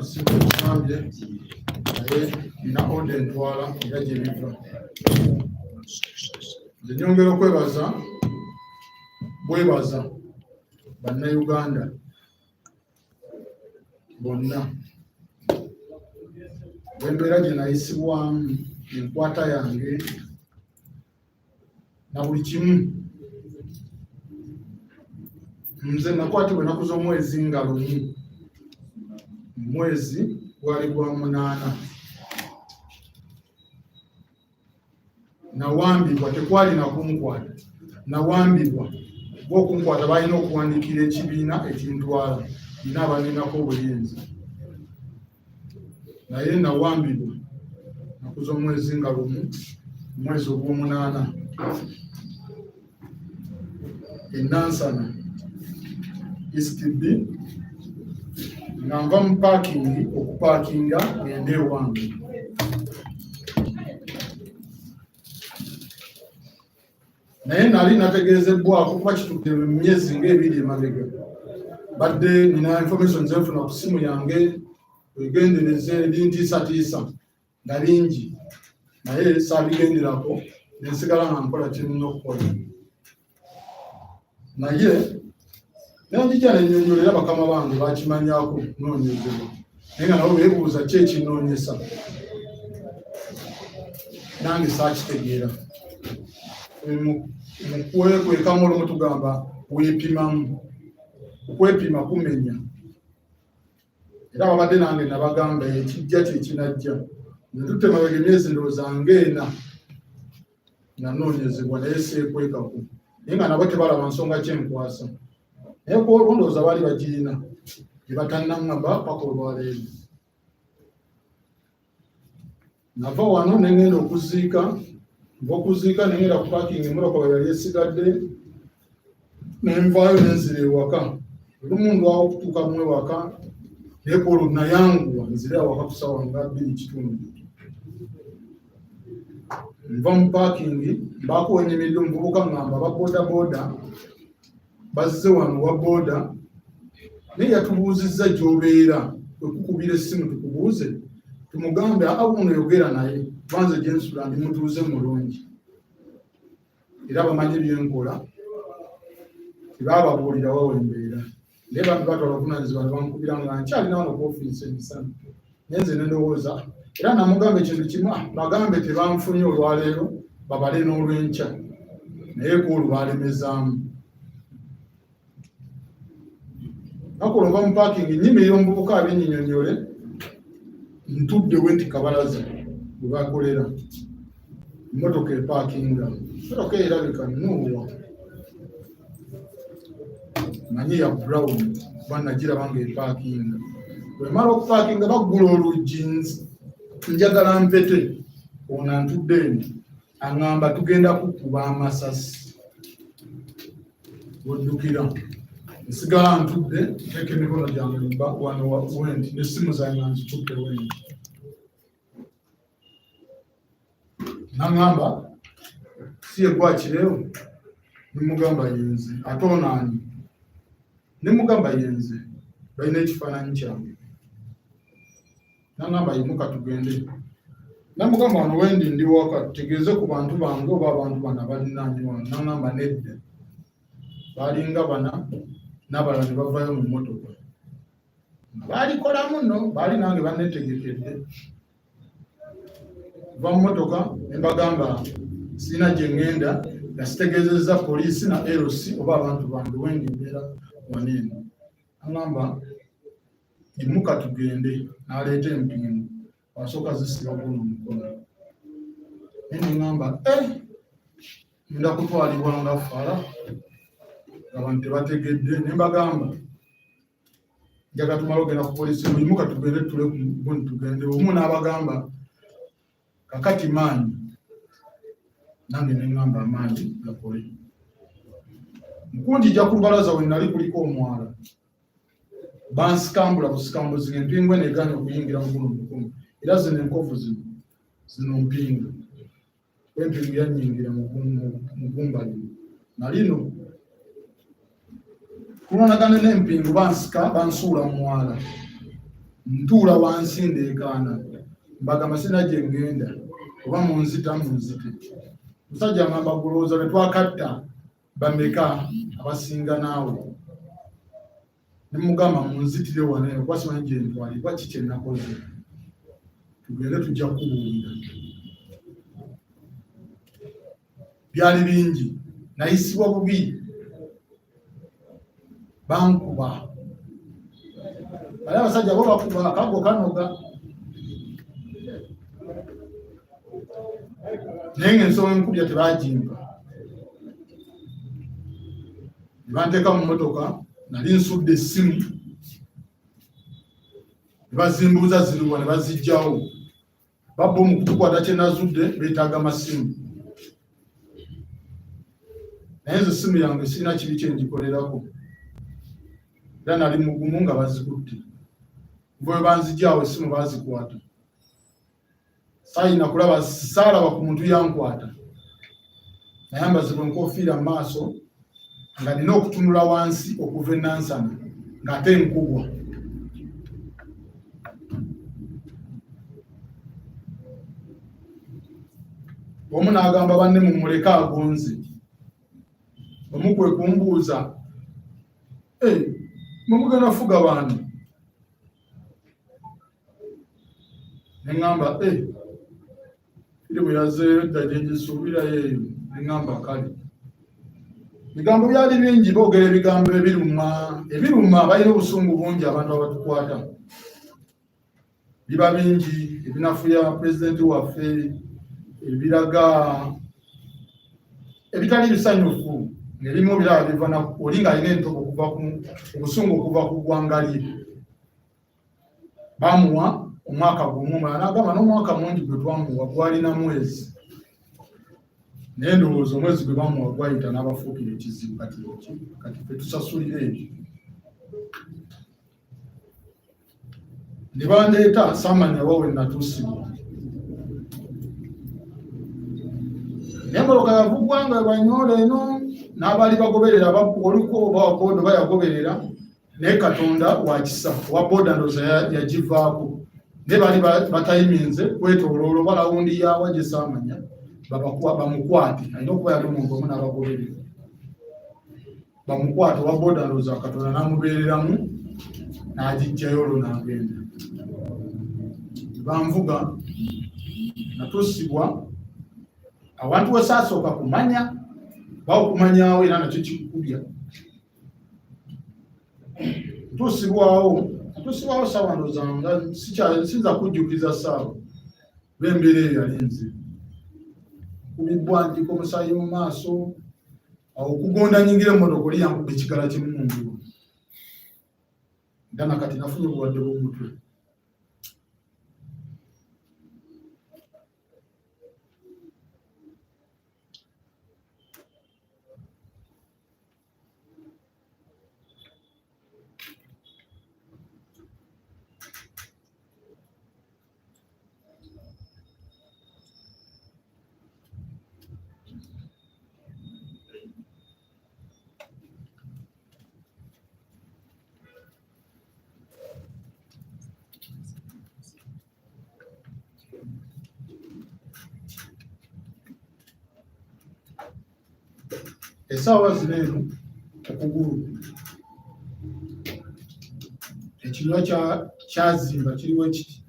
Simple na order ntwala era gye biva. Nze nyongera okwebaza bwebaza bannayuganda bonna bwembeera gye nayisibwamu enkwata yange na buli kimu. Nze nakwatibwa ennaku z'omwezi nga lumu, mwezi gwali gwa 8. Nawambibwa, tekwali na kunkwata, nawambibwa. Bw'okunkwata balina okuwandiikira ekibiina ekintwala, nina abanenako obuyinza. Naye nawambibwa ennaku z'omwezi nga lumu, mwezi ogw'omunaana, Enansana East B, nga nva mu paakingi okupaakinga ngende ewange. Naye nali nategeezebwako kuba kitudde mu myezi ng'ebiri emabega. Badde nina information zenfuna ku simu yange, wegendereze ebintiisatiisa nga bingi, naye saabigenderako, nensigala nga nkola kye nina okukola. Naye nenjija nennyonnyolera bakama bange bakimanyako noonyezebwa, naye nga nabo beebuuza ki ekinoonyesa, nange saakitegeera. Mukwekamu olumu tugamba weepimamu, okwepima kumenya. Era babadde nange nabagamba ekijja kyekinajja. Netutema emyezi ndowooza nga 4 nanoonyezebwa naye seekwekako, naye nga nabo tebalaba nsonga kyenkwasa. Naye ku olwondowooza baali bagirina gye batannangamba paka olwaleero. Nava wano nengenda okuziika, ng'okuziika nengenda ku paakingi emmotoka we yali esigadde, nenvaayo nenzira ewaka. Olumu ndwawo okutuuka mu ewaka, naye ku olwo nayanguwa nzire awaka ku ssaawa nga 2:30. Nva mu paakingi, mbaako wenyimiridde omuvubuka ngamba aba boodabooda bazze wano wa booda, naye yatubuuzizza gy'obeera, wekukubira essimu tukubuuze, tumugambe buno yogera naye, banze gye nsula ndi mutuuze mulungi. Era bamanyi byenkola, tebaababuulira wa wembeera. Naye bantu batwala obuvunaanyizibwa ne bankubira nga nkyalina wano ku ofiisi emisana. Naye nze ne ndowooza, era namugamba ekintu kimu, bagambe tebanfunye olwaleero, babale n'olwenkya. Naye ku olwo baalemezaamu. Nakola nva mu paakingi, nyimirira omuvubuka abinnyonnyole, ntudde we nti kabalaza we bakolera. Emmotoka epaakinga, emmotoka erabika nnuuwa, manyi ya brown, kuba nagiraba nga epaakinga. Bwe mala okupaakinga baggula oluggi, njagala mpete, ono antudde eno aŋŋamba tugenda kukuba amasasi. Oddukira nsigala ntudde, nteeka emikono gyange wano wendi, n'essimu zange nzitutte wendi. Naŋŋamba si ye gwakireewo, nemugamba yenze, ate ono ani? Nemugamba yenze, balina ekifaananyi kyange. Naŋŋamba yimuka tugende. Namugamba wano wendi ndi waka, tutegeeze ku bantu bange oba abantu bano balinaanye wano. Naŋŋamba nedda, baalinga 4 n'abalala ne bavaayo mu mmotoka. Baalikola muno, baali nange banneetegekedde. Va mu mmotoka ne mbagamba sirina gye ŋŋenda, nga sitegeezezza poliisi na LC oba abantu bange wendi mbeera waneeno. Aŋŋamba yimuka tugende, n'aleeta empingu, wasooka zisiba guno omukono. Naye ne ŋŋamba ngenda kutwalibwa nga fala, abantu tebategedde. Ne mbagamba njaga tumala ogenda ku poliisi, yimuka tugende tule ku guno tugende. Omu n'abagamba kakati maanyi, nange ne ŋŋamba amaanyi gakole. Nkunjija ku lubalaza we nali kuliko omwala, bansikambula busikambuzi, empingu eno egaanye okuyingira mu guno omukono. Era zino enkovu zino mpingu, empingu yannyingira mu gumba lino. Nalino kulwanagana n'empingu bansika bansuula mu mwala. ntuula wansi ndeekaana mbagamba sina gye ngenda oba munzita. Musajja ngamba gulowooza bwe twakatta bameka abasinga naawe? Ne mugamba munzitire wano kuba simanyi gye ntwalibwa ki kye nakoze, tugende tujja kubuulira. Byali bingi, nayisibwa bubi, bankuba. Bali abasajja bo bakuba akago kanoga. Naye ng'ensonga enkubya tebagimpa. Ne banteeka mu mmotoka, nali nsudde essimu, ne bazimbuuza ziriwa ne baziggyawo. Babba mu kutukwata kye nazudde beetaaga amasimu. Naye nze essimu yange sirina kibi kye ngikolerako. Era nali mugumu nga bazikutte. Bwe banzigyawo essimu bazikwata. Sayina kulaba, saalaba ku muntu yankwata. Nayambazibwa enkofiira mu maaso nga nina okutunula wansi okuva e Nansana ng'ate nkubwa. Omu n'agamba banne mumuleke agonze. Omu kwe kumbuuza, mugenda fuga baani? Ne ŋŋamba iri bwe yazeeyo dda gye gisuubirayo eyo. Ne ŋŋamba kale. Ebigambo byali bingi, boogera ebigambo ebiruma. Balina obusungu bungi abantu abatukwata. Biba bingi, ebinafuya pulezidenti waffe, ebiraga ebitali bisanyufu, ng'ebimu biraba biva oli ng'alina entobo okuva ku obusungu okuva ku ggwanga lye. Bamuwa omwaka gumu, n'agamba n'omwaka mungi gwe twamuwa gwalina mwezi. Naye ndowooza omwezi gwe bamuwa gwayita n'abafuukira ekizibu. Kati ffe tusasulira ebyo. Ne bandeeta saamanya wa we natuusibwa. N'emmotoka yavugwa nga Banyola eno n'abaali bagoberera oliko oba waboda oba yagoberera, naye Katonda wa kisa, owa boda ndowooza yagivaako. Naye baali batayiminze kwetooloola oba lawundi yaawa gye saamanya bamukwate. Alina okuba yali omuntu omu n'abagoberera. Bamukwate owa boda ndowooza Katonda n'amubeereramu n'agiggyayo olwo n'agenda. Banvuga natuusibwa abantu we saasooka kumanya, bakumanyaawo era nakyo kikukubya. Ntuusibwawo ssaawa ndowooza nga sinza kujjukiza ssaawa lw'embeera eyo yali nzibu. Kubibbwa njiko omusaayi mu maaso, awo okugonda nyingira emmotoka oli yankuba ekigala kimu mu njuba. Nga nakati nafunye obulwadde bw'omutwe. Essaawa zino eno okugulu ekirwa kyazimba kiriwo ekiti.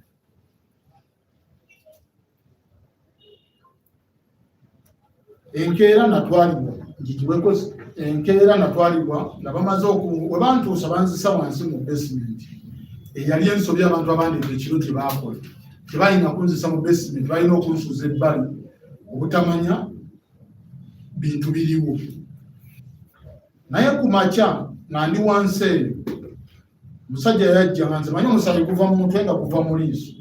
Enkeera natwalibwa nga bamaze we bantuusa banzisa wansi mu basement. Eyali ensobi abantu abandeeta ekiro kye baakola. Tebalina kunzisa mu basement, balina okunsuuza ebbali obutamanya bintu biriwo. Naye ku makya nga ndi wansi eyo, omusajja yajja nga nze manyi omusaayi guva mu mutwe nga guva mu liiso.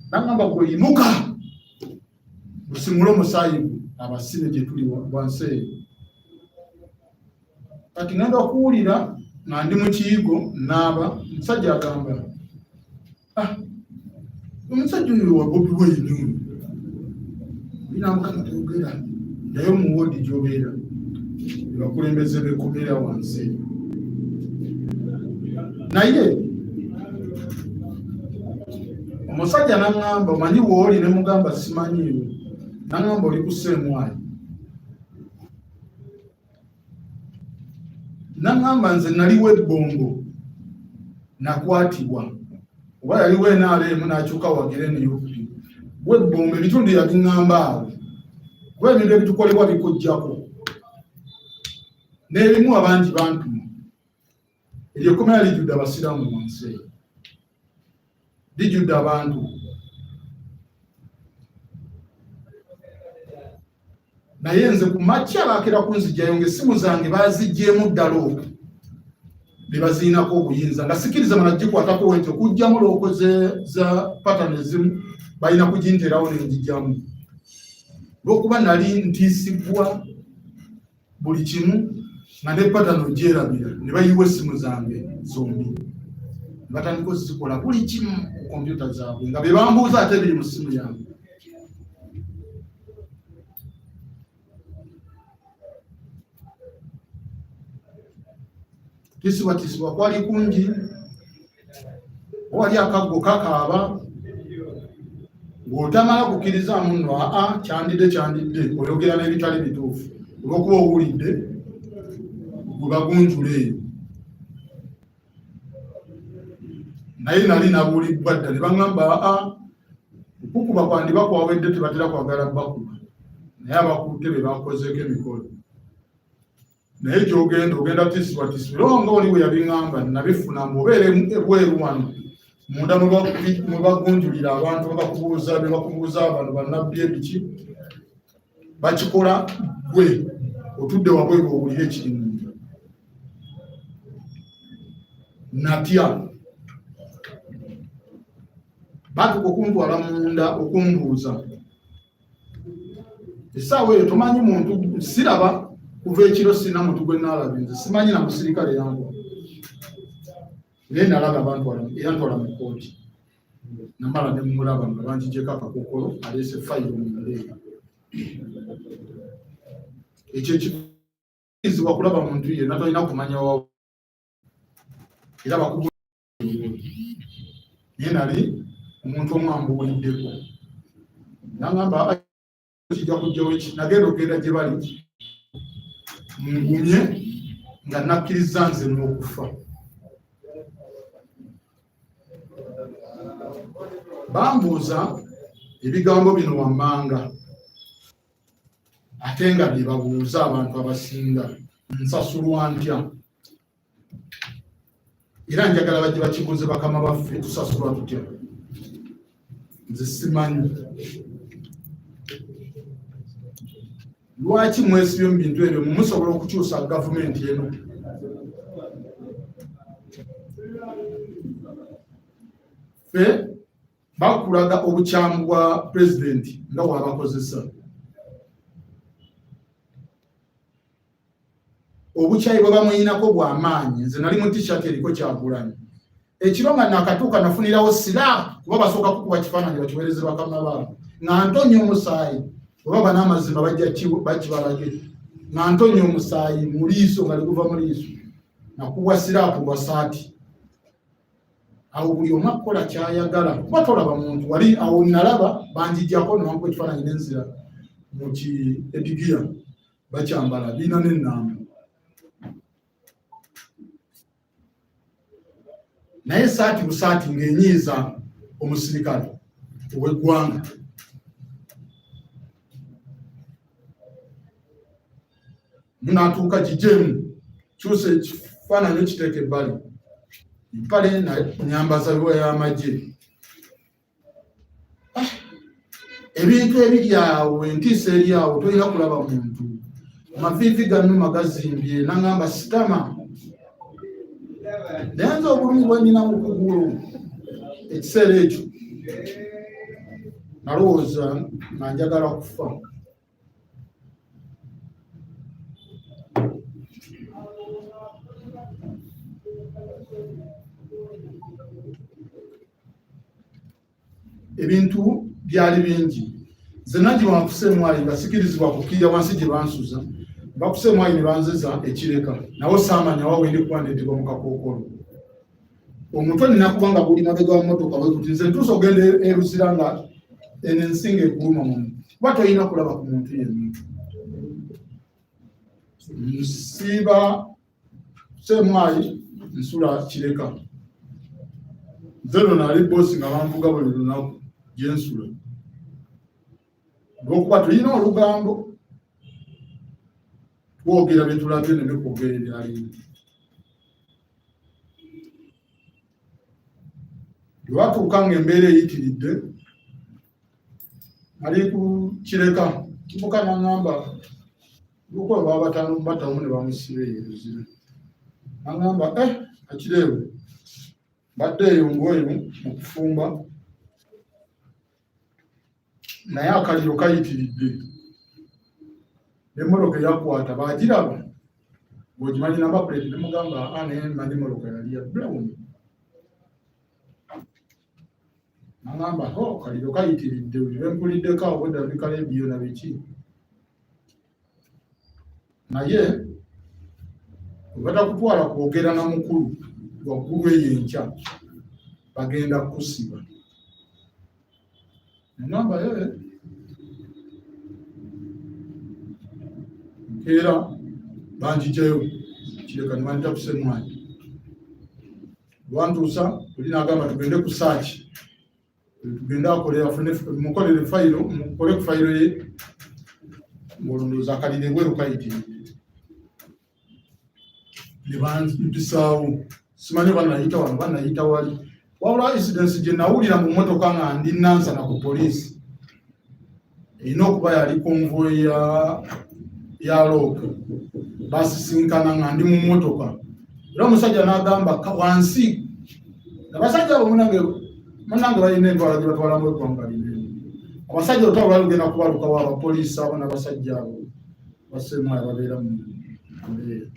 N'agamba gwe yimuka gusimule omusaayi gwe abasire gye tuli wansi eyo. Kati ngenda okuwulira nga ndi mu kiyigo naaba, omusajja agamba, omusajja oyo wa Bobi Wine binamukama toogera naye mu woodi gy'obeera bakulembeze bekomera wansi. Naye Omusajja n'angamba omanyi wooli, ne mugamba simanyiiwe. N'angamba oli ku Ssemwali. N'angamba nze naliwo ebbombo nakwatibwa, oba yaliwo NRM n'akyuka wagire NUP. Webbombo ebitundu yabiŋŋamba awo. Kuba ebintu ebitukolebwa bikujjako. N'ebimu abangi bantuma. Eryo ekkomera lijjudde abasiraamu mu nsi eyo. Lijjudde abantu. Naye nze ku makya baakera kunzijjayo ng'essimu zange baaziggyemu ddala okwo be baziinako obuyinza nga sikiriza banagikwatako wenti okugjamu looko za patani ezimu balina kuginteerawo n'engijjamu. Lw'okuba nali ntiisibwa buli kimu nga ne patani ogyerabira ne bayiwa essimu zange zombi. Ne batandika ozikola buli kimu ku kompyuta zaabwe nga be bambuuza ate biri mu ssimu yange. Tisibwa kwali kungi, wali akaggo kakaaba, ng'otamala kukkiriza munno kyandidde oyogera n'ebitali bituufu olw'okuba owulidde gwe bagunjula eyo. Naye nali nabuulibbwa dda ne baŋŋamba okukuba kwandiba kwawedde, tebatera kwagala bakuba, naye abakutte be bakozeeko emikolo. Naye ogenda tisibwa nga oli bwe yabiŋŋamba nabifuna mbubeere ebweru wano munda mwe bagunjulira abantu be bakubuuza abantu bannabbi ebiki bakikola gwe otudde wabweru owulire ekiri munda. Natya batuka okuntwala munda okumbuuza. Essaawa eyo tomanyi muntu siraba kuva ekiro sina muntu gwe naalabinze, simanyi na musirikale yangu. Naye nalaba yantwala mu kkooti. Namala ne mulaba nga bangigyeko akakokolo aleese fayiro mu ndeega. Ekyo kirizibwa kulaba muntu yenna tolina kumanya wawo. Era bakubu naye nali omuntu omwambuuliddeko. N'angamba kijja kujjawo eki, nagenda okugenda gye bali ngumye nga nakkiriza nze n'okufa. Bambuuza ebigambo bino wammanga, ate nga bye babuuza abantu abasinga, nsasulwa ntya? Era njagala bajje bakibuuze bakama baffe, tusasulwa tutya? Nze simanyi. Lwaki mwesibye mu bintu ebyo musobola okukyusa gavumenti eno? Ffe bakulaga obukyamu bwa pulezidenti nga bw'abakozesa. Obukyayi bwe bamuyinako bw'amaanyi. Nze nali mu t-shirt eriko Kyagulanyi. Ekiro nga nakatuuka nafunirawo siraamu kuba basooka kukuba kifaananyi bakiweereze bakama baabwe nga ntonya omusaayi. Baba n'amazima bakibalage nga ntonya omusaayi mu liiso nga liguva mu liiso nakubwa siraapu lwa saati. Awo buli omu akukola kyayagala kuba tolaba muntu wali awo. Nalaba banjijjako ne bankuba ekifaananyi n'enzira mu edigiya bakyambala biina n'ennamba. Naye saati busaati ng'enyiiza omusirikale ow'eggwanga. Munatuuka gijemu kyusa ekifaananyi okiteeka ebbali. Empale nyambaza biwa y'amagye. Ebintu ebiri awo, entiisa eri awo, tolina kulaba muntu. Amaviivi ganno magazimbye, n'angamba sitama. Naye nze obulumi bwe nnina mu kugulu ekiseera ekyo nalowooza nga njagala kufa. Ebintu byali bingi. Nze nangi bankuseemwayi nga sikirizibwa kukkirira wansi gye bansuza. Bakuseemwayi ne banziza ekireka. Nawo saamanya wa wendi kuba ndeetebwa mu kakookolo. omutwe nina kubanga buli mabega wa motoka we kuti nze ntuusa ogenda eruzira nga eno ensinga ekuluma mu kuba toyina kulaba ku muntu yenna. Nsiiba Semwayi nsula Kireka. Nze nali boosi nga banvuga buli lunaku gye nsula. Olw'okuba tulina olugambo twogera bye tulabye ne bikwogera ebyaliyo. Lwatuuka ng'embeera eyitiridde ali ku Kireka kibuka n'aŋŋamba luko baba batano batamu ne bamusiba eruzira. N'aŋŋamba Akireewe badde eyo ng'oyo mu kufumba naye akaliro kayitiridde n'emmoloka eyakwata baagiraba bw'ogimanyi namba puleti ne mugamba naye mmanyi mmoloka yali ya brown. N'aŋŋamba kaliro kayitiridde bwe mpuliddeko awo bwedda bikala ebiyo na biki. Naye webatakutwala kwogera na mukulu waggulu eyo enkya bagenda kusiba. N'aŋŋamba nkeera banjigyayo Kireka ne banjita ku Semwayi. Lwantuusa oli n'agamba tugende ku saaki tugende akolera mukolere fayiro mukole ku fayiro ye ng'olondooza akalire bweru kayitiridde. Ne bantusaawo simanyi banayita wano banayita wali wabula incidence gye nawulira mu mmotoka nga ndi Nansana ku poliisi erina okuba yali konvoyi ya looka basisinkana nga ndi mu mmotoka era omusajja n'agamba wansi abasajja abo munange balina entwala gye batwalamu eggwanga linene. Abasajja otaba balugenda kubalukawo abapoliisi abo n'abasajja abo Semwayi babeera mu mbeera.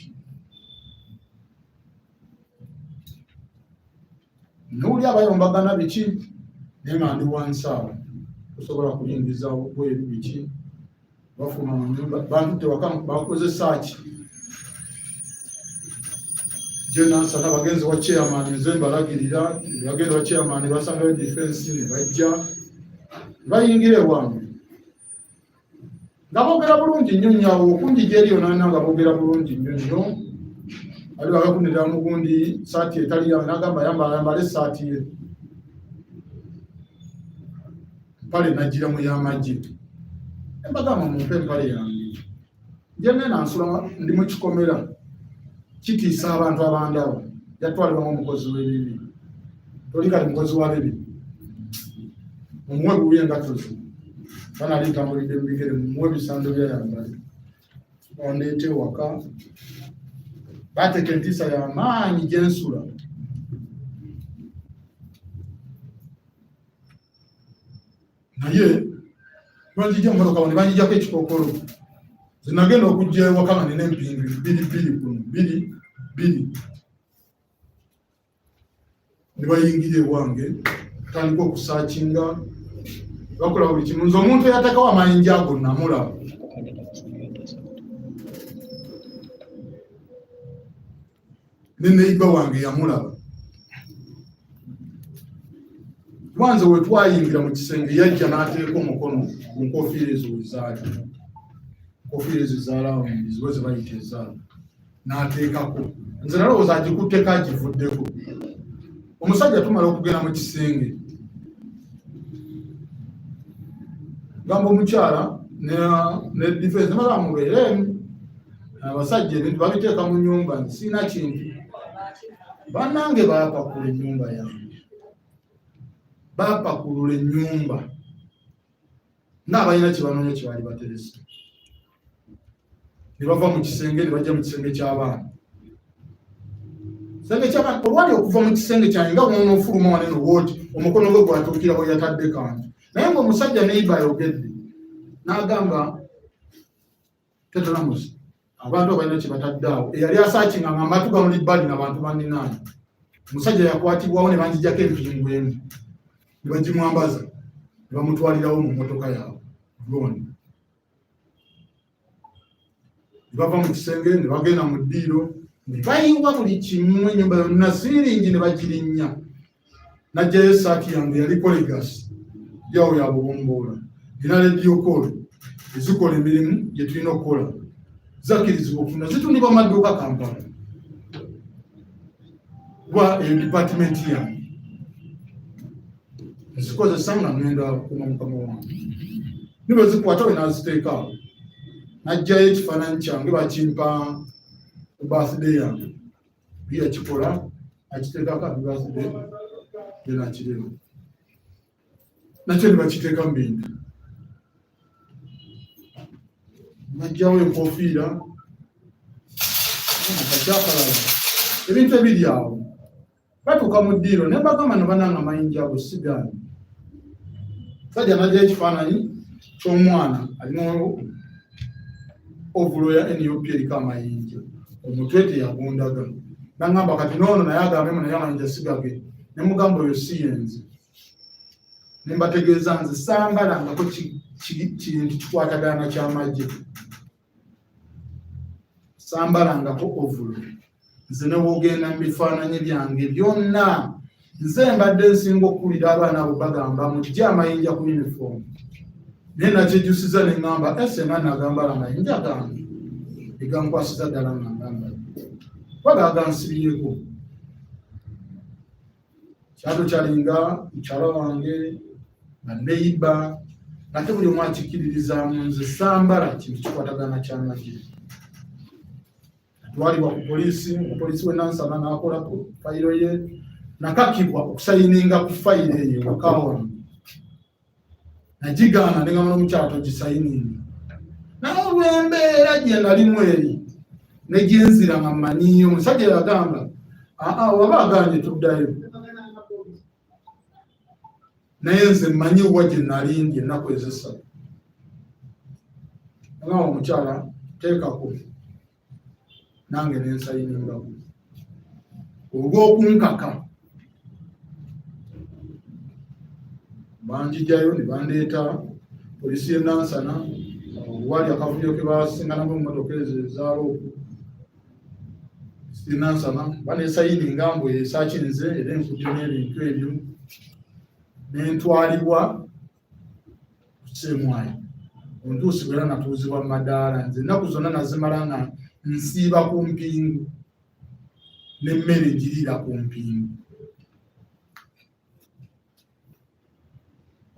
Nowuli abayombagana biki naye nga ndi wansi awo osobola kuyingiza bweru biki bafuna mu nyumba bantutte waka bakoze saaki gye Nansana bagenzi wa chairman nze mbalagirira bagenda wa chairman basangayo defense ne bajja bayingira ewange nga boogera bulungi nnyo nyawo okunjija eri yonna nga boogera bulungi nnyo nnyo. Ali bagakunira mugundi saati etali yange n'agamba yambale saati ye mpale nagira mu y'amagye embagamba mumpe empale yange nje nena nsula ndi mu kikomera kitiisa abantu abandaba yatwalibwamu omukozi w'ebibi toli kali mukozi wa bibi mumuwe bubi engatozi banali ntambulidde mu bigere mumuwe ebisando byayambale ondeete waka bateeka entiisa y'amaanyi gye nsula. Naye banjija mu motoka ne banjijako ekikookolo zinagenda okujja ewaka nga nina empingu bbiri kuno bbiri ne bayingira ewange tandika okusaakinga bakola buli kimu. Nze omuntu eyateekawo amayinja ago namulaba ne neiba wange yamulaba. Lwanze we twayingira mu kisenge yajja n'ateeka omukono ku nkofiira ezo wezaali nkofiira ezo ezaalawundi ziwe ze bayita ezaala n'ateekako. Nze nalowooza agikutteko agivuddeko. Omusajja tumala okugenda mu kisenge gamba omukyala ne defense nemala mubeeremu abasajja ebintu babiteeka mu nnyumba sina kintu. Bannange baapakula ennyumba yange baapakulula ennyumba n'abalina kyebanoonya kyebali bateresa ne bava mu kisenge ne bajja mu kisenge ky'abaana. Kisenge ky'abaana olwali okuva mu kisenge kyange nga bwonoofuluma waneno wooti omukono gwe gwatuukira bwe yatadde kantu. Naye ng'omusajja neiba ayogedde n'agamba tetolamuzi abantu abalina kye batadde awo eyali asaakinga nga amatu gamuli bbali n'abantu banninaani. Omusajja yakwatibwawo ne banjijjako empingu emu ne bagimwambaza ne bamutwalirawo mu mmotoka yaabwe drone. Ne bava mu kisenge ne bagenda mu ddiiro bayiwa buli kimu ennyumba yonna siiringi ne bagirinnya. Najjayo essaati yange yaliko legasi yawo ya bubomboola era rediyo koolo ezikola emirimu gye tulina okukola zakkirizibwa okufuna zitundibwa mu maduuka Kampala kuba eyo dipaatimenti yange nzikozesa nga ngenda kuma mukama wange nibe zikwata we naziteeka awo najjayo ekifaananyi kyange bakimpa ku birthday yange biyakikola akiteekako happy birthday nakireba nakyo ne bakiteeka mu bintu najjawo enkofiira akakyakalaga ebintu ebiri awo batuuka mu ddiiro ne bagamba ne bananga amayinja ago sigaani sajja najjayo ekifaananyi ky'omwana alina ovulo ya NUP eriko amayinja omutwe teyagundaga nangamba kati noono naye agambemu naye amayinja sigage ne mugamba oyo si yenze ne mbategeeza nze sambalangako kintu kikwatagana ky'amagye sambalangako ovulo nze ne bwogenda mu bifaananyi byange byonna nze mbadde nsinga okuwulira abaana abo bagamba mugye amayinja ku yunifoomu naye nakyejjusiza ne ŋŋamba esema nagambala amayinja gange egankwasiza ddala nga ngamba bagagansibiyeko kyato kyalinga mukyala wange na neiba ate buli omu akikkiririzamu nze sambala kintu kikwatagana ky'amagye twalibwa ku poliisi omupoliisi wenansana n'akola ku fayiro ye nakakibwa okusayininga ku fayiro eyo waka wange nagigaana ne ngamba n'omukyala togisayininga naye olw'embeera gye nalimu eri ne gyenzira nga mmanyiyo omusajja yagamba waba agambye tuddayo naye nze mmanyi wa gye nalindi ennaku ez'essatu ngamba omukyala teekako nange nensayiningako olw'okunkaka banjijjayo ne bandeeta poliisi y'e Nansana wali akavuyo ke basinganamu emmotoka ezo ezaalooku y'e Nansana baneesayininga mbu esakinze era enkujjo n'ebintu ebyo nentwalibwa kusemwayo ontuusibwa era natuuzibwa mu madaala nze ennaku zonna nazimala nga nsiiba ku mpingu n'emmere njiriira ku mpingu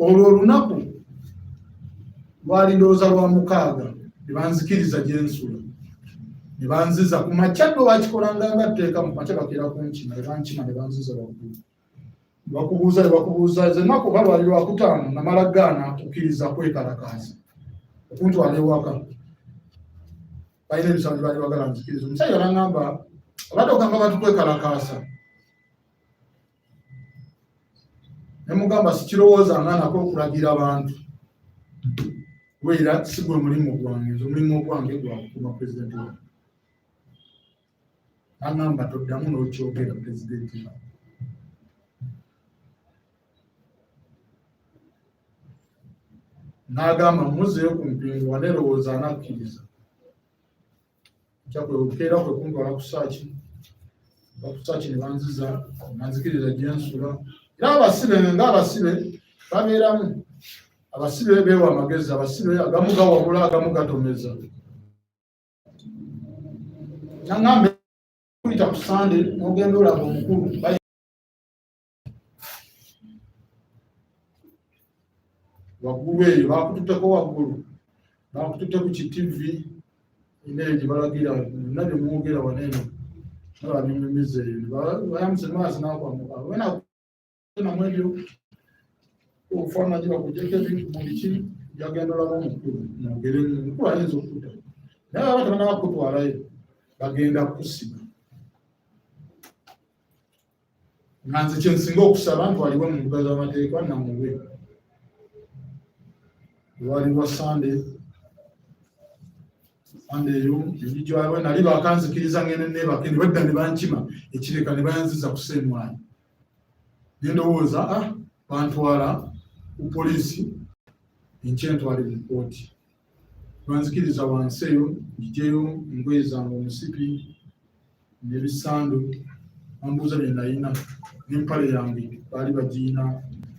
olwo olunaku lwali ndowooza lwa mukaaga ne banzikiriza gye nsula ne banziza ku makyaddo bakikolanga nga tteeka mu makya bakeera ku nkima ne bankima ne banziza waggulu bakubuuza ne bakubuuza nze ennaku oba lwali lwakutaano namala gaana kukkiriza kwekalakaasa okuntwala ewaka balina ebisaanyi baali bagala nzikiriza omusajja n'aŋŋamba obadde ogamba bantu kwekalakaasa ne mugamba sikirowoozanga nako okulagira abantu weera si gwe mulimu gwange nze omulimu ogwange gwakukuuma pulezidenti wange n'aŋŋamba toddamu n'okyogera pulezidenti wange n'agamba muzeeyo ku mpingu wanerowooza anakkiriza kyakwebukeera kwe kuntwala ku saaki bakusaaki ne banziza nanzikiriza gye nsula era abasibe ng'abasibe babeeramu abasibe beewa amagezi abasibe agamu gawabula agamu gatomeza naŋŋambe kuyita ku sande n'ogenda olaba omukulu waggulu eyo bakututteko waggulu bakututte ku kitivi inaeyo gye balagira nna bye mwogera waneeno nabamimimiza eyo bayamuse maazi nakwamuka wenamu ebyo okufaanana gye bakujjeko ebintu mu biki byagenda olaba omukulu mwogeremu omukulu ayinza okutta naye baba tebanaba kutwalayo bagenda kusiba nga nze kyensinga okusaba ntwalibwe mu mbuga z'amateeka namuwe lwali lwa sande eyo ebijwawe nali bakanzikiriza ngende nebake ne badda ne bankima ekireka ne bayanziza ku Ssemwanyi ne ndowooza bantwala ku poliisi enkyentwale mu kkooti banzikiriza wansi eyo ngijeyo engoye zange omusipi n'ebisando ambuuza bye nalina n'empale yange baali bagiina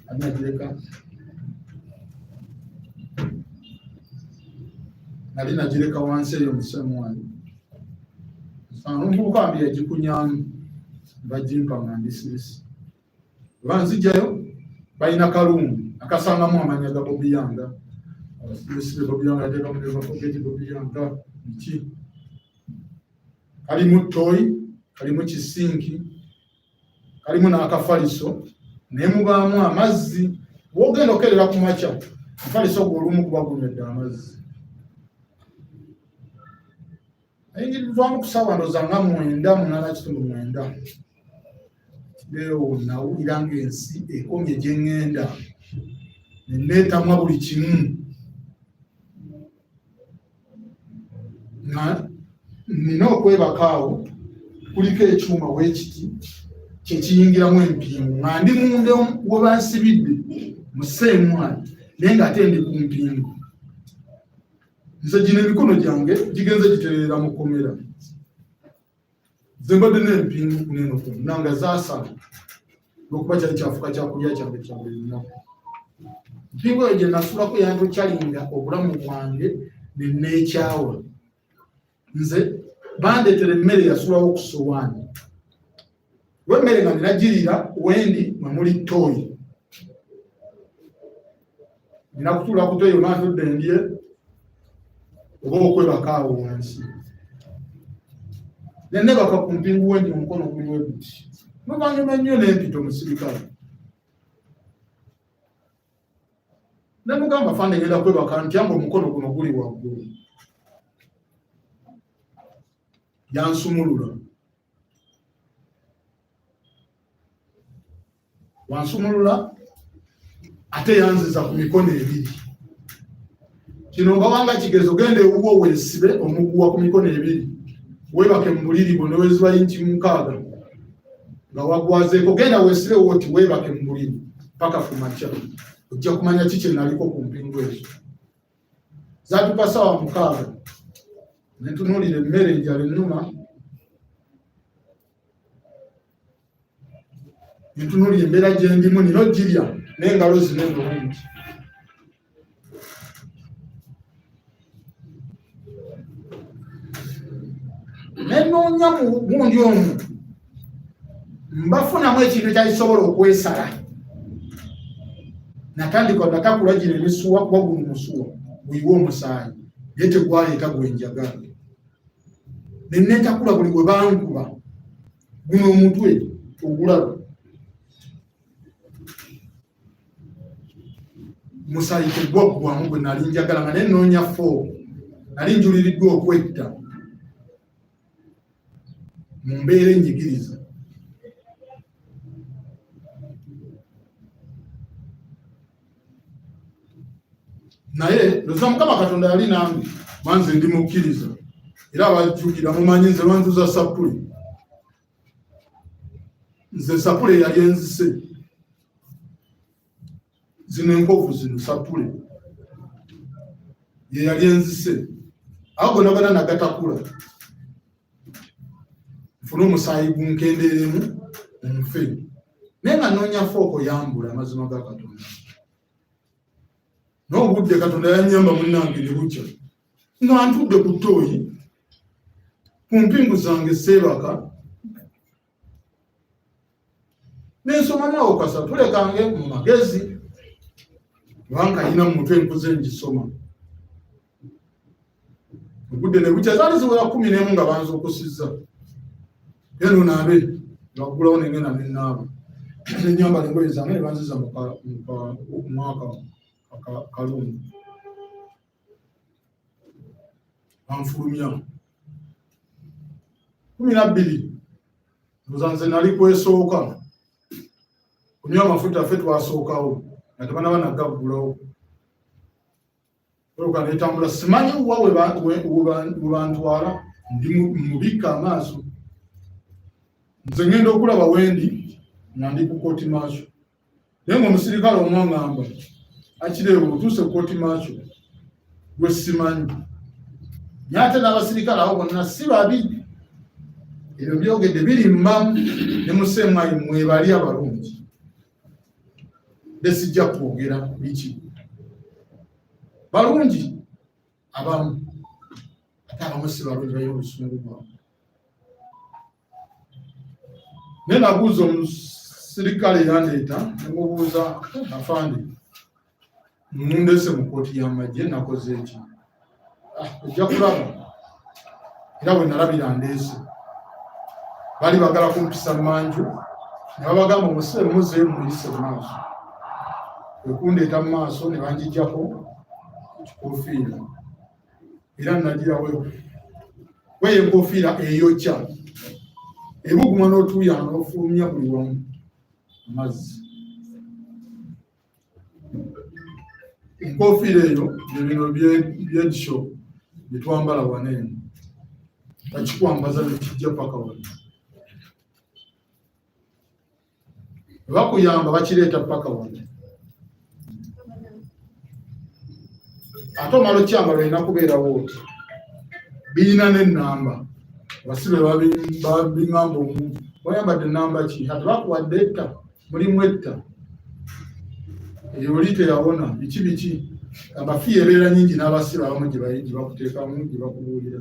alinagireka nali nagireka wansi eyo musemu wange omuvubuka wange yagikunyamu bagimpa nga ndisirisi oba nzijjayo balina kalungu akasangamu amanya ga Bobi Yanga abasirisibe Bobi Yanga yateeka mu nevafogeti Bobi Yanga ki kalimu toyi kalimu kisinki kalimu n'akafaliso naye mubaamu amazzi wogenda okerera ku makya akafaliso gwe olumu kuba gunywedde amazzi ayingirizwamu ku ssaawa ndooza nga 9:8 leero nawulira ng'ensi ekomye gye ŋŋenda neneetamwa buli kimu nga nina okwebaka awo kuliko ekyuma weekiti kyekiyingiramu empingu nga ndi munda we bansibidde mu sseemwani naye ng'ate ndi ku mpingu nze gino emikono gyange gigenze giterera mu komera nze mbadde n'empingu kuneno kwonna nga zaasala lwokuba kyali kyafuka kyakulya kyange kya buli lunaku mpingu eyo gye nasulako yandokyalinga obulamu bwange neneekyawa nze bandeetera emmere yasulawo ku sowaani wemmere nga ninagirira wendi mamuli tooyi nina kutuula ku tooyi onantudde ndye oba okwebaka awo wansi nenebaka ku mpingu wendi mu mukono guli webuti nolwanyuma ennyo n'empita omusirikale ne mugamba fande ngenda kwebaka ntyanga omukono guno guli waggulu yansumulula wansumulula ate yanziza ku mikono ebiri kino nga wanga kigezo gende ewuwo weesibe omuguwa ku mikono ebiri weebake mu buliri bwo neweziba inchi 6 nga wagwazeeko genda weesibe woti weebake mu buliri paka ku makya ojja kumanya kiki naliko ku mpingu ezo zatupa ssaawa 6 nentunuulira emmere enjala ennuma nentunuulira embeera gye ndimu nina ogirya n'engalo zino endungi nenoonya mu gundi omu mbafunamu ekintu ekyakisobola okwesala natandika natakula gino emisuwa kuba guno musuwa guyiwa omusaayi naye tegwaleeta gwenjagala neneetakula buli bwe bankuba guno omutwe ogulaba musaayi tegwaggwamu gwe nali njagala nga naye noonya fo nali njuliriddwa okwetta mu mbeera enyigiriza naye loza Mukama Katonda yali nange manze ndi mukkiriza era abajjukira mumanyi nze lwanzuza sapule nze sapule yali enzise zino enkovu zino sapule ye yali enzise awo gonagana nagatakula nfuna omusaayi gunkendeeremu omufe naye nga noonya fooko yambula amazima ga Katonda n'obudde Katonda yanyamba munnange ne bukya nga ntudde ku ttooyi ku mpingu zange seebaka n'ensoma nawo kasatule kange mu magezi kubanga alina mu mutwe enkuze ngisoma obudde ne bukya zaali ziwera 11 nga banza okusizza eno naabe ngaggulawo nengenda nenaaba nenyambala engoye zange ne banziza mu mwaka kalungi banfulumya 12 ndoza nze nali kwesooka kunywa amafuta ffe twasookawo nga tebanaba nagaggulawo oluka netambula simanyi wa we bantwala ndi mubikka amaaso nze ngenda okulaba wendi nga ndi ku kooti maaso naye nga omusirikale omwangamba akireewo otuuse ku kooti maaso gwe simanyi naye ate n'abasirikale abo bonna si babi ebyo byogedde birimma ne musemwayi mwebali abalungi besijja kwogera biki balungi abamu ate abamu si balungi balina obusungu bwabwe. Naye nabuuza omusirikale yandeeta nemubuuza afande mundese mu kooti y'amagye nakoze eki? Ojja kulaba era bwe nalabira ndeese bali bagala kumpisa manju ne babagamba omuseere muzeeyo muyise mu maaso ekundeeta mu maaso ne banjijjako ekikofiira era nagirawe weyo enkofiira eyokya ebuguma n'otuuya n'ofulumya buli wamu amazzi. Enkofiira eyo bino byedisho byetwambala waneeno bakikwambaza nekijja paka wano bakuyamba bakireeta paka wano ate omala okyambala olina kubeerawo oti birina n'ennamba basibe babingamba omuntu oyambadde ennamba ki ate bakuwadde etta mulimu etta eyo oli teyawona biki abafiya ebeera nyingi n'abasibe abamu gye bakuteekamu gye bakubuulira.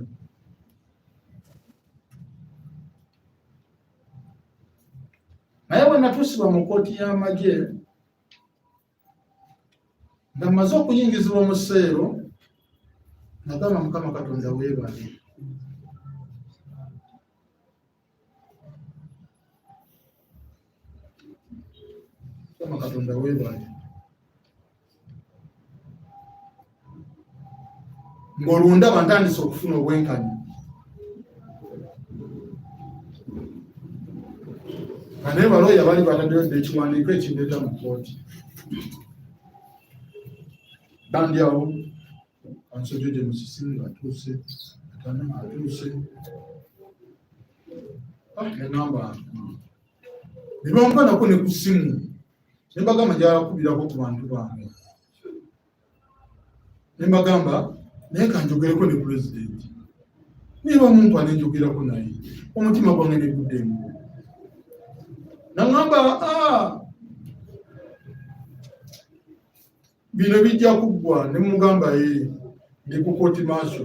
Naye bwe natuusibwa mu kooti y'amagye nga mmaze okuyingizibwa mu sseero nagamba Mukama Katonda weebale. Mukama Katonda weebale. Ng'olundaba ntandise okufuna obwenkanya. Naye baloya bali batadde ekiwandiiko ekindeeta mu kooti. Bandi awo ansojoje musisi atuuse atana atuuse nenamba nibampanako ne ku ssimu ne mbagamba gyalakubirako ku bantu bange ne mbagamba naye kanjogereko ne pulezidenti niba mumpa ne njogerako naye omutima gwange ne guddemu nangamba bino bijja kuggwa ne mugamba ndi ku kooti maaso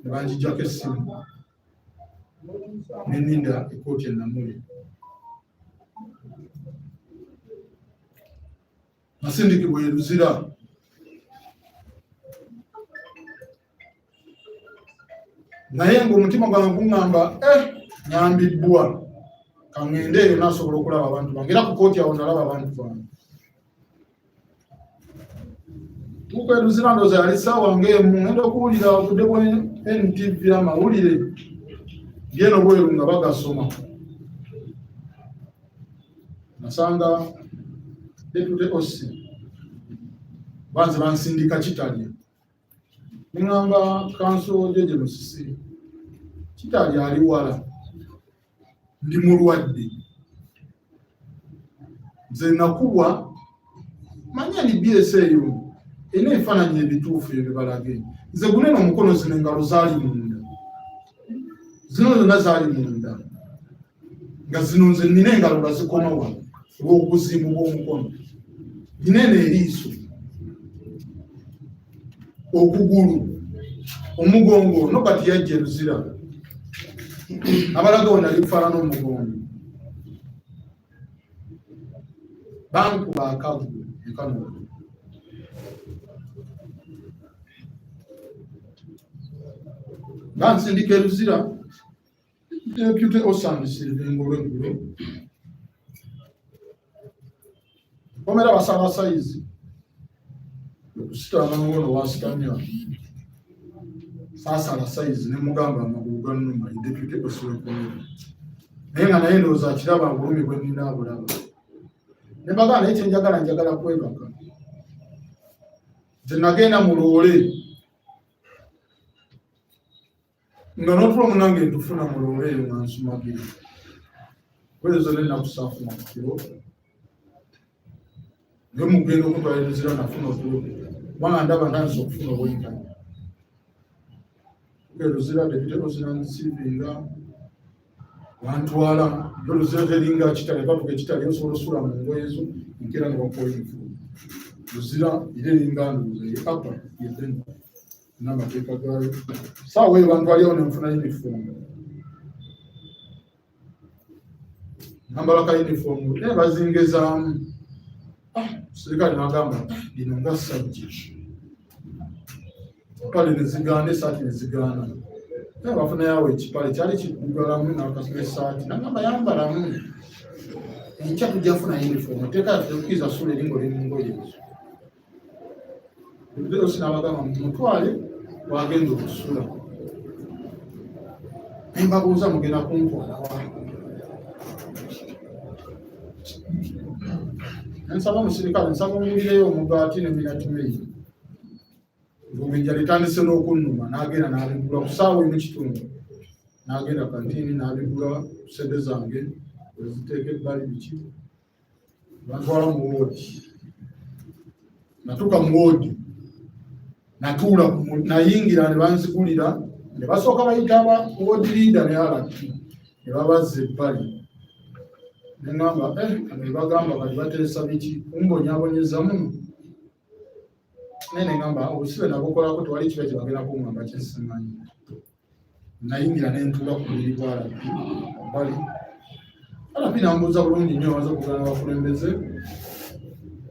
ne banjijjako essimu ne nninda ekooti ennamule. Nasindikibwa e Luzira naye ng'omutima gwange guŋŋamba nyambibbwa kaŋŋende eyo nasobola okulaba abantu bange era ku kooti awo nalaba abantu bange. Tuuka e Luzira ndowooza yali ssaawa ng'emu ngenda okuwulira obudde bwa NTV amawulire byeno bweru nga bagasoma. Nasanga deputy OC banze bansindika Kitalya neŋŋamba kanso Jeje Musisi Kitalya ali wala ndi mulwadde nze nakubwa manya ni BSA eyo ina efaananyi ebituufu ebyo balage nze gunene omukono zino engalo zaali munda zino zonna zaali munda nga zino nze nina engalo nga zikoma wano olw'obuzibu bw'omukono ginene eriiso okugulu omugongo nobati yajja e Luzira abalaga wona lifaanana omugongo bankuba akavu enkano bansindika e Luzira deputy osandisirvenga olweggulo komera basaba sayizi okusitanga n'owono wasitamya saasala sayizi ne mugamba amagulu gannuma deputy oswekomera naye nga naye ndowooza akiraba bulumi bwe nnina abulaba ne mbagamba naye njagala kwebaka nze nagenda mu loole nga n'otulo munange ntufuna mu loole eyo nga nsumagira kwezo n'ennaku saafuna ku kiro naye mugenda okutwala e Luzira nafuna otulo kubanga ndaba ntandise okufuna obwenkanya e Luzira deputy osirangisivinga bantwala oluziroteringa kitale batuga ekitale osobola osula mu ngoye zo nkera ne bakola uniform luzira ireringa nduze apa yedeni n'amateeka gayo saawa eyo bantu aliwo nenfuna uniform nambala ka uniform bazingezaamu serikali nagamba lino nga sajja pale nezigaana esaati nezigaana bafuna yawe ekipale kyali kigalamu nakasula esaati nagamba yambalamu enkya tujjafuna uniform teeka tukiza sula eringo limungoye ezo osi nabagamba mutwale wagenda okusula nembabuuza mugenda kuntwala wa nsaba omusirikale nsaba omulireyo omugaati neminatimei ngobinja litandise n'okunnuma n'agenda n'abigula ku ssaawa emu kitundu n'agenda kantini n'abigula sente zange eziteeka ebbali biki bantwala mu woodi natuuka mu woodi natuula nayingira ne banzigulira ne basooka bayita aba woodi liida ne alati ne babazza ebbali neŋŋamba ne bagamba kati bateesa biki kumbonyabonyezamu nene ngamba obusibe nabukolako tewali kiba kyebagenda kuŋŋamba kyesimanyi nayingira nentuula ku biri bwalapi bali alapi nambuuza bulungi nnyo amaze okugana abakulembeze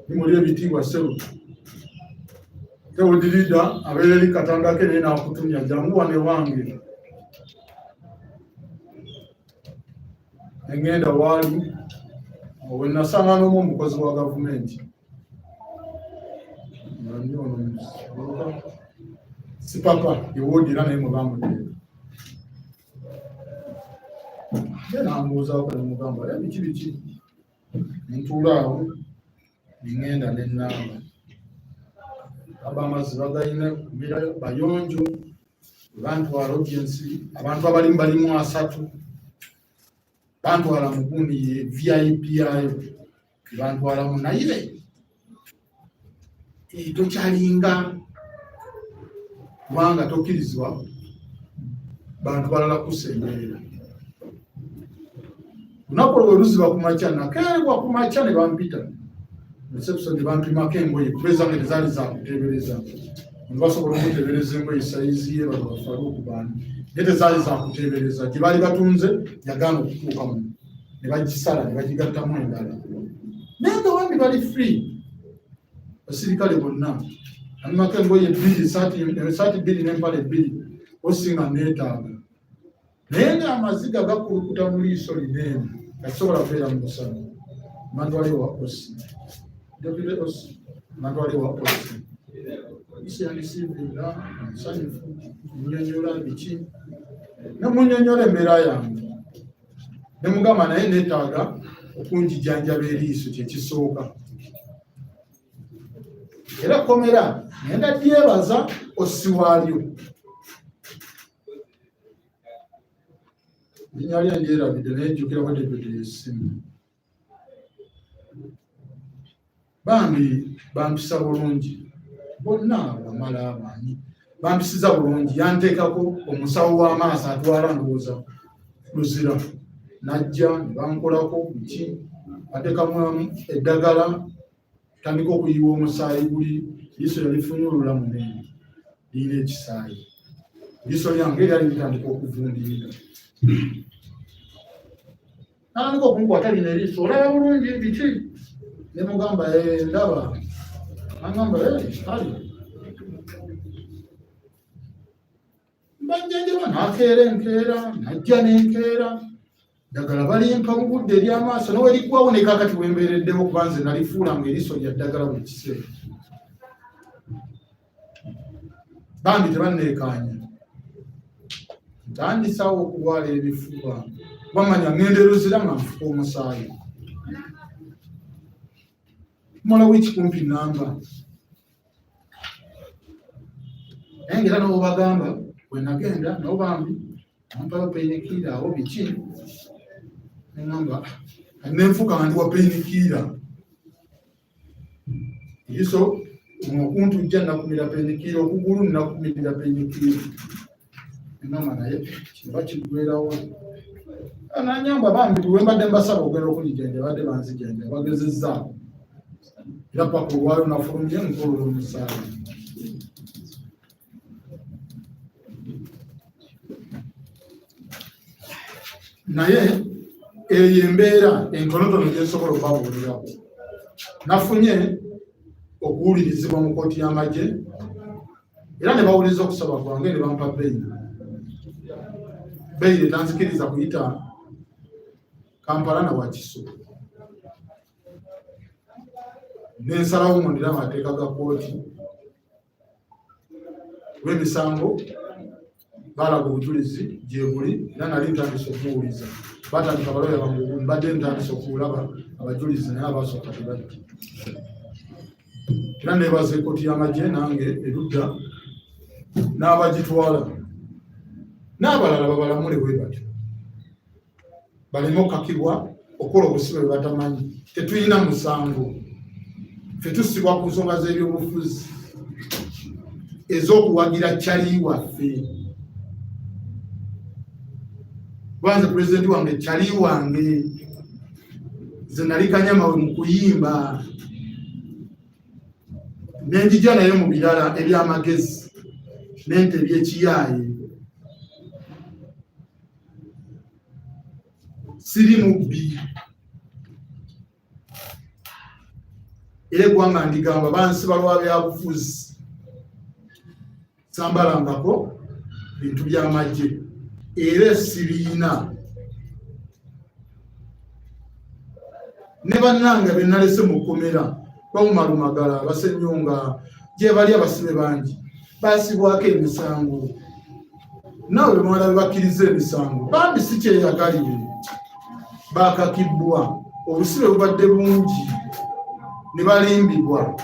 nimuli ebitiibwa serutu tewodirida abeera eri katanga ke naye nakutumya jangu wane wange engenda waali we nasanga n'omu omukozi wa gavumenti si papa ewoodira naye mwebamuteeka nambuuzaako nemugamba biki biki ntuulaawo nengenda nenaaba aba amazzi bagayina bayonjo bantwala ogensi abantu abalimu balimu 3 bantwala mu gundi ye VIP yayo bantwala mu naire tokyalinga kubanga tokkirizibwa bantu balala kusemberera lunaku olwo luziba ku makya nakerebwa ku makya ne bampita reception ne bampimako engoye kubezange tezaali zakuteebereza nebasobola okuteebereza engoye saizi ye bano bafaluuku bantu naye tezaali zakuteebereza gye baali batunze yagaana okutuukamu ne bagisala ne bagigattamu endala naye nga bambi bali free basirikale bonna amako engoye 2 esaati 2 n'empale 2 osinga neetaaga naye ng'amaziga gakulukuta mu liiso lineene gasobola kubeera mu musana mantwale wa osi deputy osi mantwale wa osi isiyandisiibira nsanyufu munyonyola biki nemunyonyola embeera yange nemugamba naye neetaaga okunjijanjaba eriiso kyekisooka era komera ngenda dyebaza osiwaalyo linnya lye ndyerabidde nayejjukirako deputy esimu bambi bampisa bulungi bonna bamala abaani bampisiza bulungi yanteekako omusawo w'amaaso atwala ndowooza luzira najja ne bankolako biki ateekamu eddagala tandika okuyiwa omusaayi guli liiso yalifunye olulamu nene lirina ekisaayi liiso lyange lyali litandika okuvundirira natandika okunkwata lina eriiso olaba bulungi biki nemugamba ndaba agamba ali banjanjaba nakeera enkeera najja n'enkeera ddagala balimpa mu budde ery'amaaso noweriggwawo ne kakati wembeereddewo kuba nze nalifuulanga eriiso lya ddagala buli kiseera bambi tebanneekaanya ntandisawo okulwala ebifuba bamanya ngenda eruzira nga nfuka omusaayi mala w'ekikumpi namba naye ngera nobo bagamba wenagenda nabo bambi ampayo painkiller awo biki neŋŋamba nenfuka nga ndi wa painkiller iso omukuntujja nakumira painkiller okugulu nakumirira painkiller neŋŋamba naye kiba kiggwerawo ananyamba bambi bwembadde mbasaba okugenda okulijanja badde banzijanja bagezezzaako era paka olwayo nafulumye nkolola omusaayi. Naye eyo embeera entonotono gyensobola okubabuulirako. Nafunye okuwulirizibwa mu kkooti y'amagye era ne bawuliriza okusaba kwange ne bampa beyiri. Beyiri tanzikiriza kuyita Kampala na Wakiso. Nensalawo ngondera amateeka ga kkooti lw'emisango balaga obujulizi gye buli era nali ntandise okuwuliza. Batandika balooya bange mbadde ntandise okulaba abajulizi naye abasooka tebadde. Era neebaza ekkooti y'amagye nange erudda n'abagitwala n'abalala babalamule bwe batyo baleme okakibwa okukola obusibe bwe batamanyi. Tetulina musango, ffe tusibwa ku nsonga z'ebyobufuzi ez'okuwagira kyali waffe. Wanze pulezidenti wange kyali wange, nze nali kanyamawe mu kuyimba n'enjija naye mu birala eby'amagezi n'ente eby'ekiyaaye. Siri mubbi era eggwanga ndigamba bansiba lwa byabufuzi sambalangako bintu by'amagye era esibiina. Ne bannange be nalese mu kkomera bawumalumagala abasenyonga gye bali abasibe bangi baasibwako emisango. Naawe bemala bebakkiriza emisango bambi si kyeyagaliwe bakakibbwa. Obusibe bubadde bungi ne balimbibwa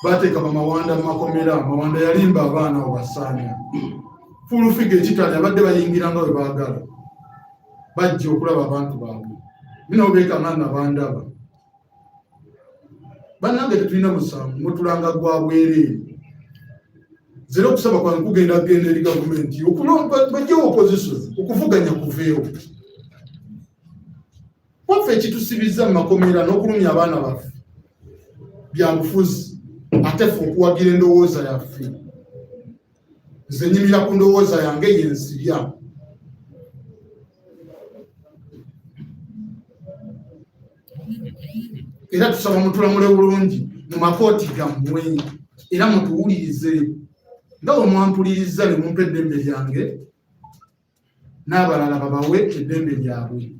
bateeka bamawanda mu makomera. Amawanda yalimba abaana obasaanya fulufiga ekitali abadde bayingira nga bwe baagala bajja okulaba abantu baabwe. Bino beekanga nabandaba bannange tetulina musango mutulanga gwa bwereere. Zero okusaba kwange kugenda eri gavumenti bajjewo opposition okuvuganya kuveewo. Waffe ekitusibiza mu makomera n'okulumya abaana baffe bya bufuzi ate ffe okuwagira endowooza yaffe. Nze nyimira ku ndowooza yange yensibya. Era tusaba mutulamule bulungi mu makooti gammwe era mutuwulirize nga bwe mwampuliriza ne mumpa eddembe lyange n'abalala babawe eddembe lyabwe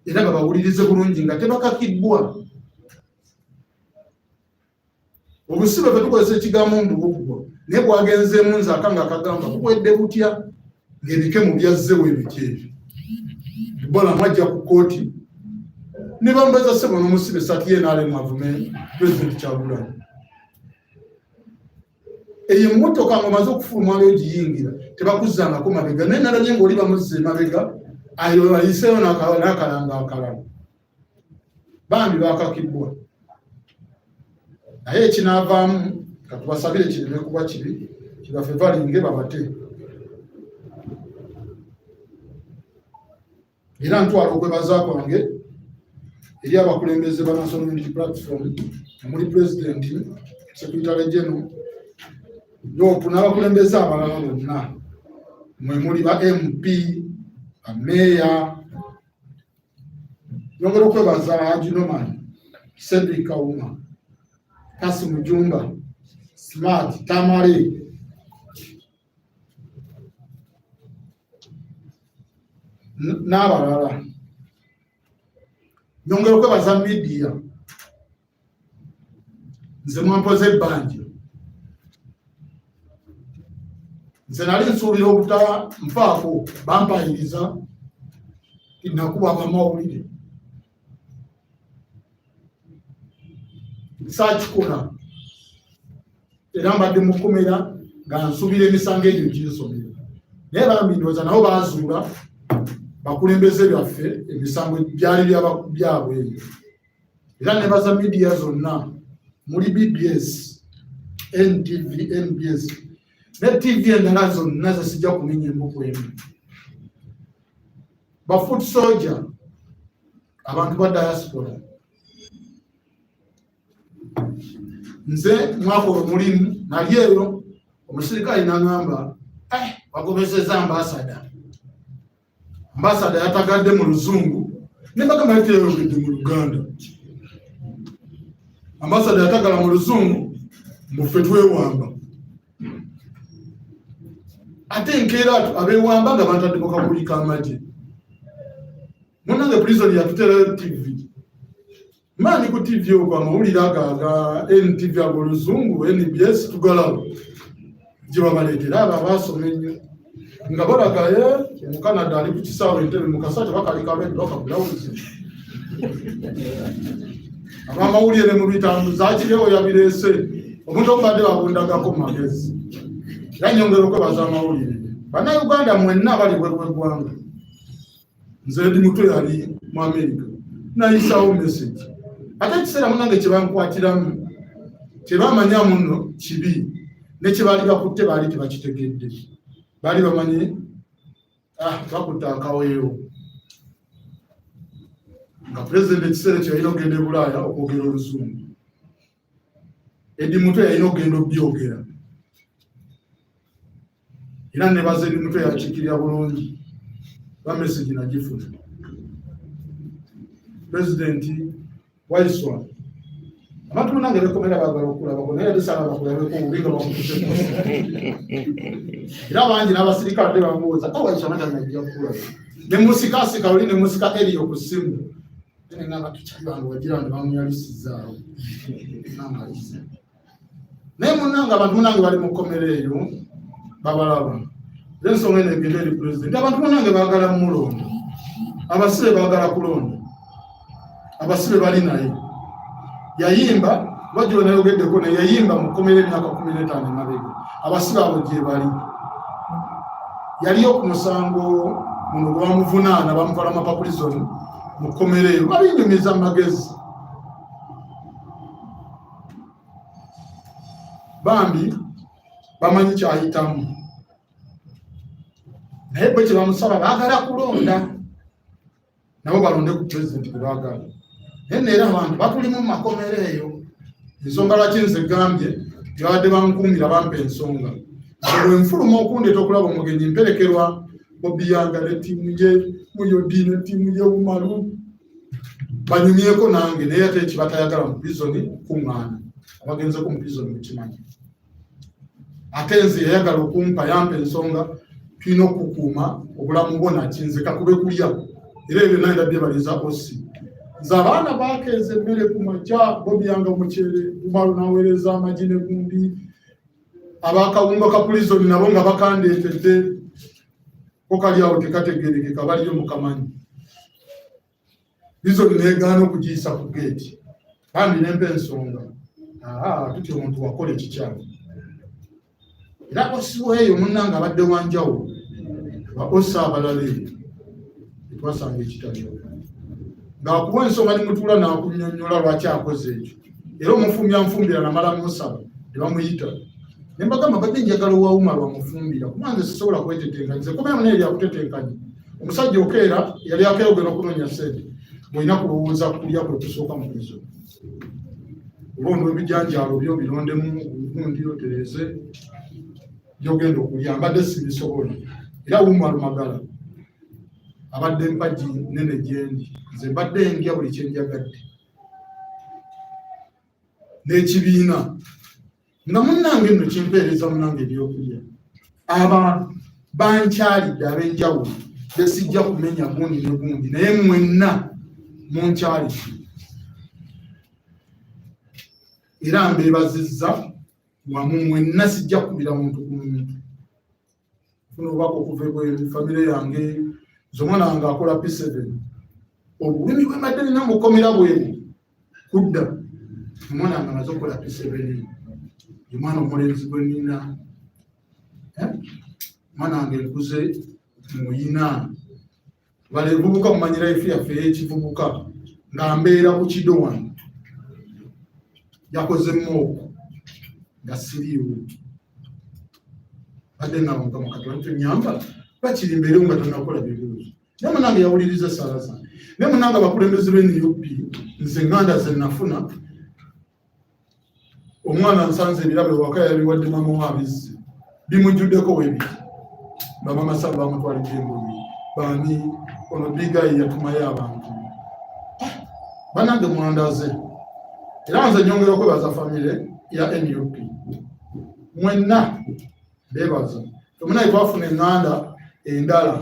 era babawulirize bulungi nga tebakakibbwa. Obusibe bwe tukozesa ekigambo mbubuggwa naye bwagenzeemu nzaaka nga akagamba bukwedde butya ng'ebike mu byazzewo ebiki ebyo. Ebola mwajja ku kkooti ne bambaza ssebo n'omusibe sati ye n'ale mwavume pulezidenti Kyagulanyi. Eyo emmotoka ng'omaze okufuluma ogiyingira tebakuzzangako mabega naye nalabye ng'oli bamuzza emabega ayo ayiseeyo n'akalanga akalala. Bambi bakakibbwa. Naye ekinaavaamu katubasabire kireme kuba kibi kibaffe balinge babate. Era ntwala okwebaza kwange eri abakulembeze ba National Unity Platform omuli pulezidenti, sekretary general, yopu n'abakulembeze abalala bonna mwe muli ba MP, ameya. Nyongera okwebaza Haji Noman, Cedric Kauma, Kasi Mujumba, Smart, Tamale, n'abalala. Nyongera okwebaza media. Nze mwampoze ebbanja. Nze nali nsuubira obutanfaako bampayiriza nakuba amawulire. Saakikola era mbadde mu kkomera nga nsuubira emisango egyo ginsomera. Naye bambi ndowooza nabo baazuula bakulembeze byaffe emisango byali byabwe ebyo. Era nebaza media zonna muli BBS, NTV, NBS ne TV endala zonna ze sijja kumenya embuku emu. ba foot soldier abantu ba diaspora nze mwako mulimu nalyeyo omusirikale nangamba bagobeseza ambasada yatagadde mu luzungu nebagamba yateyogedde mu Luganda. Ambasada yatagala mu luzungu muffe twewamba ate nkeera abewamba nga bantadde bakakulika amagye munange prison yatuterayo TV mani ku TV okwo amawulire aga NTV ag'oluzungu NBS tugalaba gye babaleetera abo abaasoma ennyo nga balagaye mu Canada ali ku kisaawe entebe mu kasate bakalika bedde bakabulawuzi abamawulire mu bitambuza kirewo yabireese omuntu obadde babundagako mu magezi era nyongera okwebaza amawulire bannayuganda mwenna bali bwegwanga nze ndi mutwe yali mu America nayisawo message ate ekiseera munange kyebankwatiramu kyebamanya muno kibi nekyebali bakutte baali tebakitegedde baali bamanyi bakutte akaweero nga pulezidenti ekiseera ekyo yalina okugenda e Bulaaya okwogera oluzungu Edi mutwe yalina okugenda obyogera era nebaza edi mutwe yakikirira bulungi ba message nagifuna pulezidenti waiswa abantu munange bekomera bagala okulaba naye alisala bakulabeko obubinga bamututte era bangi n'abasirikale bamubuuza waiswa natanajja kulaba ne musikasika oli ne musika eriyo ku ssimu nengamba tukyali bange wagira nti bamuyalisizaawo namalisa naye munange abantu munange bali mu kkomera eyo babalaba ensonga eno egenda eri pulezidenti abantu munange baagala mulonda abasibe baagala kulonda abasibe bali naye yayimba wajjo nayogeddeko naye yayimba mu kkomera emyaka 15 emabega abasibe abo gye bali yaliyo ku musango muno gwamuvunaana bamutwala amapapulisoni mu kkomera eyo babinyumiza amagezi bambi bamanyi kyayitamu naye bwe kyebamusaba baagala kulonda nabo balonde ku pulezidenti gwe baagala naye neera abantu batulimu mu makomero eyo ensonga lwaki nze gambye gyabadde bankuumira bampa ensonga bwe nfuluma okundeeta okulaba omugenyi mperekerwa BOBI yange ne ttiimu ye muyodi ne ttiimu ye Bumalu banyumyeko nange naye ate ekibatayagala mu prizoni kuŋŋaana abagenzeko mu prizoni mukimanyi ate nze yayagala okumpa yampa ensonga tulina okukuuma obulamu bwo nakinze kakube kulya era ebyo naye ndabyebaliza osi nze abaana bakeeza emmere ku makya BOBI yange omukyere Bumalu naweereza amagi ne gundi abakawunga ka prizoni nabo nga bakandeetedde ko kali awo tekategerekeka baliyo mukamanyi prizoni neegaana okugiyisa ku geeti bambi nempa ensonga tuti omuntu wakola ekikyamu era osiweeyo munnanga abadde wanjawulo baosa abalala eyo etwasanga ekitaliwo ng'akuwa ensonga nimutuula n'akunnyonnyola lwaki akoze ekyo era omufumbyanfumbira namala musaba ne bamuyita ne mbagamba badde njagala owawuma lwamufumbira kubanze sisobola kwetetenkanya nze komera naye lyakutetenkanya omusajja okeera yali akeeyogera okunoonya ssente bw'olina kulowooza kulya kwe kusooka mu prizo olwondo ebijanjaalo byo birondemu obugundi otereze byogenda okulya mbadde sibisobola era wuma lumagala abadde mpagi nene gyendi nze mbadde ndya buli kyenjagadde n'ekibiina nga munnange nno kimpeereza munnange ebyokulya abantu bankyalidde ab'enjawulo besijja kumenya gundi ne gundi naye mwenna munkyalidde era mbeebazizza wamu mwenna sijja kubira muntu ku muntu funa obubaka okuva ebweru famire yange zomwana wange akola P7 obulimi bwe mbadde nina mukomera bweru kudda omwana wange amaze okukola P7 omwana omulenzi gwe nina omwana wange nkuze muyina bale evubuka mumanyira efu yaffe ey'ekivubuka nga mbeera ku kidowa yakoze mooko nga siriiwo badde nga Mukama Katonda tunyamba bakiri mbeerewo nga tonakola bibuuzo naye munange yawuliriza essala zange. Naye munange abakulembeze b'NUP nze nganda ze nafuna omwana nsanze ebirabo ewaka yabiwadde mama wabizzi bimujjuddeko webiti bamama saba bamutwalidde engoye bani ono bigayi yatumayo abantu banange mwandaze era nze nyongera okwebaza famire ya NUP mwenna bebaza tomunaye twafuna eŋŋanda endala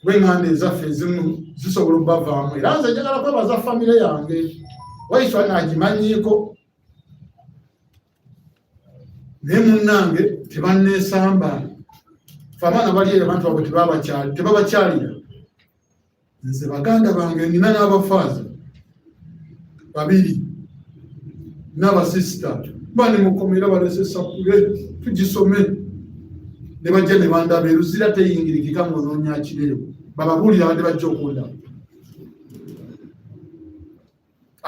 bw'eŋŋanda ezaffe ezimu zisobola obbavaamu era nze njagala kwebaza famire yange waiswa nagimanyiiko naye munnange tebanneesamba fe abaana bali eyo abantu abo tebabakyalira nze baganda bange nina n'abafaaza babiri n'abasisita bani mukomera balese sapule tugisome ne bajja ne bandaba eruzira teyingirikika ng'onoonya kireewo bababuulira abadde bajja okundaba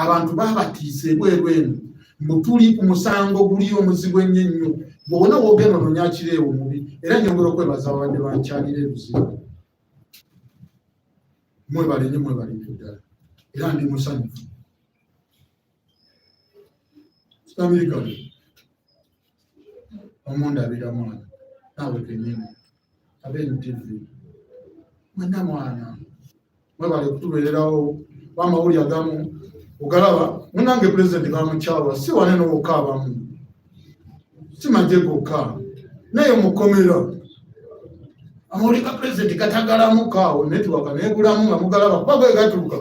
abantu babatiise bwerweno mutuli ku musango guli omuzibu ennyo ennyo bw'obona woogenda onoonya kireewo mubi era nyongera okwebaza abadde bankyalira eruzibu mwebale nnyo mwebalire ddala era ndi musanyufu Amerika omundabira mwana naawe kenyini abeNTV mwana mwana mwebale kutubeererawo wamawulire agamu ogalaba munange pulezidenti bamukyalwa si wane n'okaabamu si majje gokka naye mukomera amawulire ga pulezidenti gatagalamu kaawo netiwaka neegulamu nga mugalaba kuba gwe gatuuka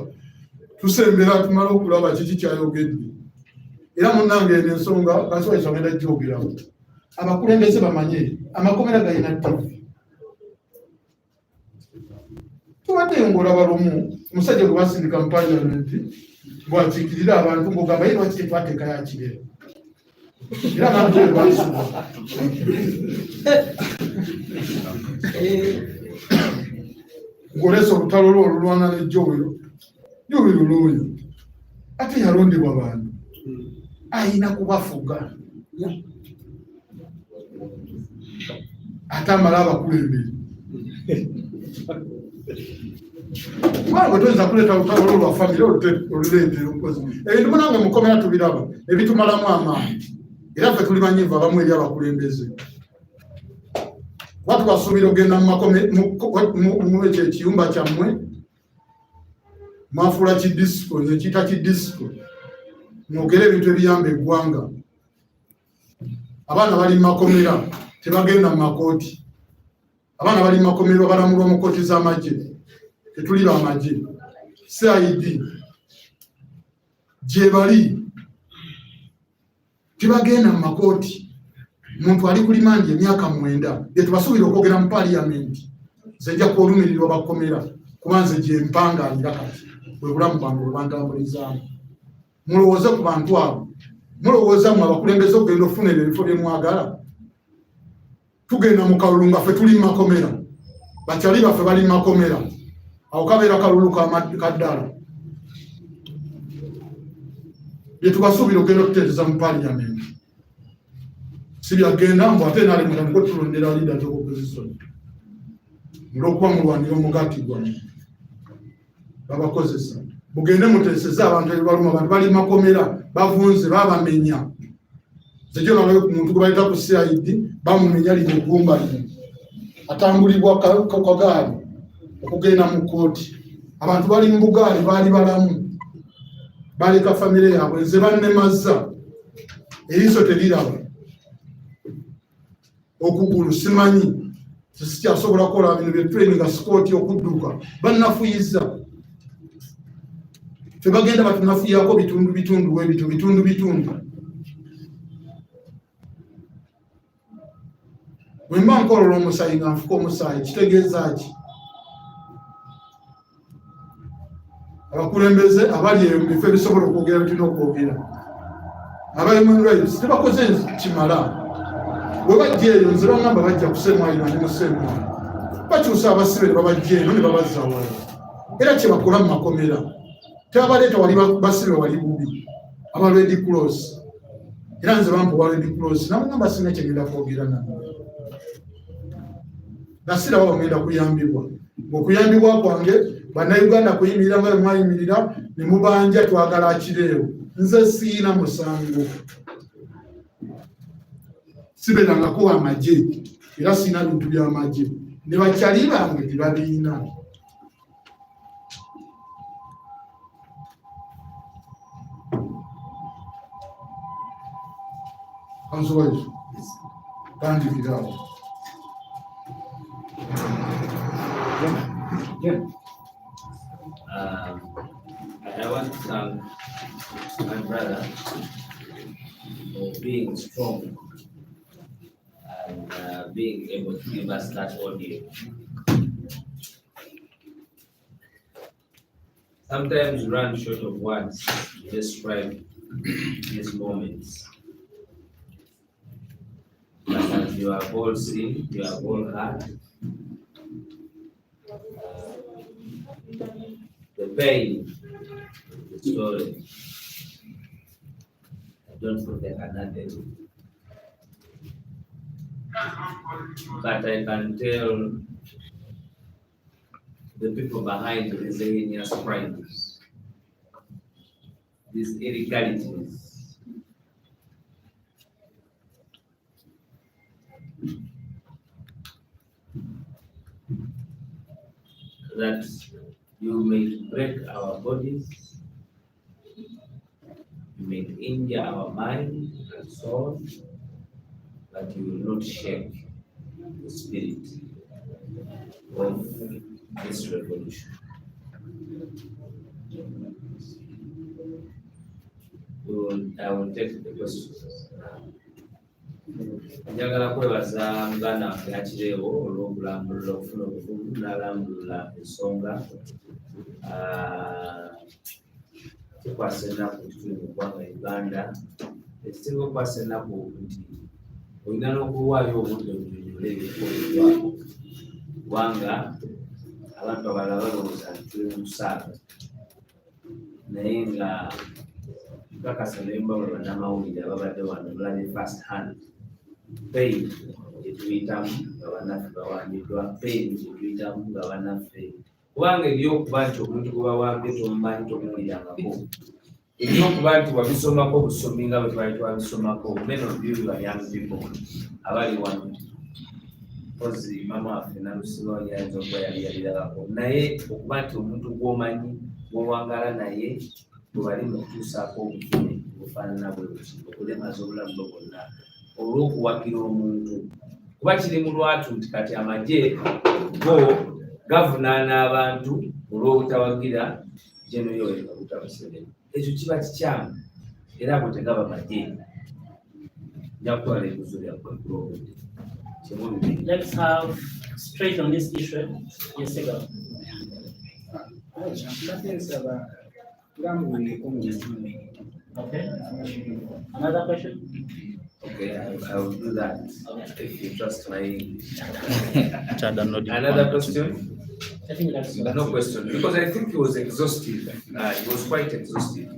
tusembera tumala okulaba kiki kyayogedde era munange ensonga kasobola ensonga gyogerawo abakulembeze bamanye amakomera galina TV tubadde ngolaba lumu omusajja gwe basindika mu parliament bwakiikirira abantu ng'ogamba ye lwaki tetwateeka yakirero era abantu basuba ng'oleesa olutalo lwo olulwana n'ejjowero jowero lwoyo ate yalondebwa bantu ayina kubafuga ate amala abakulembere kubanga toyinza kuleeta lutalo lwo lwa famire oluleetera omukozi ebintu munange mukomera tubiraba ebitumalamu amaanyi era ffe tuli banyivu abamu eri abakulembeze kuba tubasuubira ogenda mu ekyo ekiyumba kyammwe mwafuula kidisiko nze kiyita kidisiko mwogere ebintu ebiyamba eggwanga abaana bali mu makomera tebagenda mu makooti abaana bali mu makomera balamulwa mu kooti z'amagye tetuli bamagye CID gye bali tebagenda mu makooti muntu ali ku limandi emyaka 9 gye tubasuubira okwogera mu paliyamenti nze nja kwolumirirwa bakomera kuba nze gye mpangalira kati bwe bulamu bwange bwe bantambulizaamu mulowooze ku bantu abo mulowooza mu abakulembeze okugenda ofuna ebifo bye mwagala tugenda mu kalulu nga ffe tuli mu makomera bakyali baffe bali mu makomera awo kabeera kalulu kaddala bye tubasuubira okugenda okutereeza mu paliyamenti si byagenda mbu ate nalemera niko tulondera liida z'opozisoni olw'okuba mulwanira omugati gwammwe babakozesa mugende muteeseze abantu ebibaluma abantu bali makomera bavunze babamenya zekyo nalwe ku muntu gwe bayita ku CID bamumenya lino eggumba lino atambulibwa kagaali okugenda mu kooti abantu bali mu bugaali baali balamu baleka famire yaabwe nze bannemazza eriiso teriraba okugulu simanyi sikyasobola kukola bino bye training sikooti okudduka bannafuyizza tebagenda batunafuyako bitundu webito bitundu bwe mba nkolola omusayi nga nfuka omusayi kitegeeza ki abakulembeze abali ebifo ebisobola okwogera bitulina okwogera abali mu rights tebakoze kimala bwe bajja eyo nze bangamba bajja kusemwalira ne musemwali bakyusa abasibe ne babajja eno ne babazza wala era kye bakola mu makomera tebabaleeta wali basibe wali bubi aba Red Cross era nze bampuwa Red Cross nabagamba singa kyegenda kwogera namwe nasirawo bangenda kuyambibwa okuyambibwa kwange bannayuganda kuyimirira nga bemwayimirira ne mubanja twagala akireewo. Nze siina musango, sibeerangako amagye era siina bintu by'amagye, ne bakyali bange tebabiina. Kansowayo tandikirawo. I want to thank my brother for being strong and being able to give us that audio. Sometimes we run short of words to describe these moments. But as you have all seen, you have all heard, the pain, the story. Don't forget another. But I can tell the people behind these heinous crimes, these illegalities, that you may break our bodies, you may injure our mind and soul, but you will not shake the spirit of this revolution. I will take the questions now. Njagala kwebaza muganda waffe Akireewo olw'okulambulula okufuna obuvumu n'alambulula ensonga kikwasa ennaku tuli mu ggwanga Uganda. Ekitera okukwasa ennaku nti olina n'okuwaayo obudde obunyonyole ebikoleddwa kubanga abantu abalala balowooza nti tuli mu kusaaga, naye nga nkakasa ne mbawula bannamawulire ababadde wano mulabye first hand pain gyetuyitamu nga bannaffe bawambiddwa, pain gyetuyitamu nga bannaffe, kubanga ebyokuba nti omuntu gwe bawambye tomumanyi tomuwulirangako, ebyokuba nti wabisomako obusomi nga bwe twali twabisomako, many of you are young people abali wano, mpozi mama waffe Nalusiba yayinza okuba yali yalirabako, naye okuba nti omuntu gw'omanyi gw'owangala naye bwebali mu kutuusaako obuvune bufaanana bwe buti okulemaza obulamu bwe bwonna olw'okuwagira omuntu, kuba kiri mu lwatu nti kati amagye go gavunaana abantu olw'obutawagira General Yoweri Kaguta Museveni. Ekyo kiba kikyamu era bwe tegaba magye nja kutwala ebibuzo byammwe kulobudde. Let's have straight on this issue. Yes, go. Okay. Another question? Okay, I will do that. Okay. If you trust my English. Another question? I think that's No question, because I think it was exhaustive. It was quite exhaustive.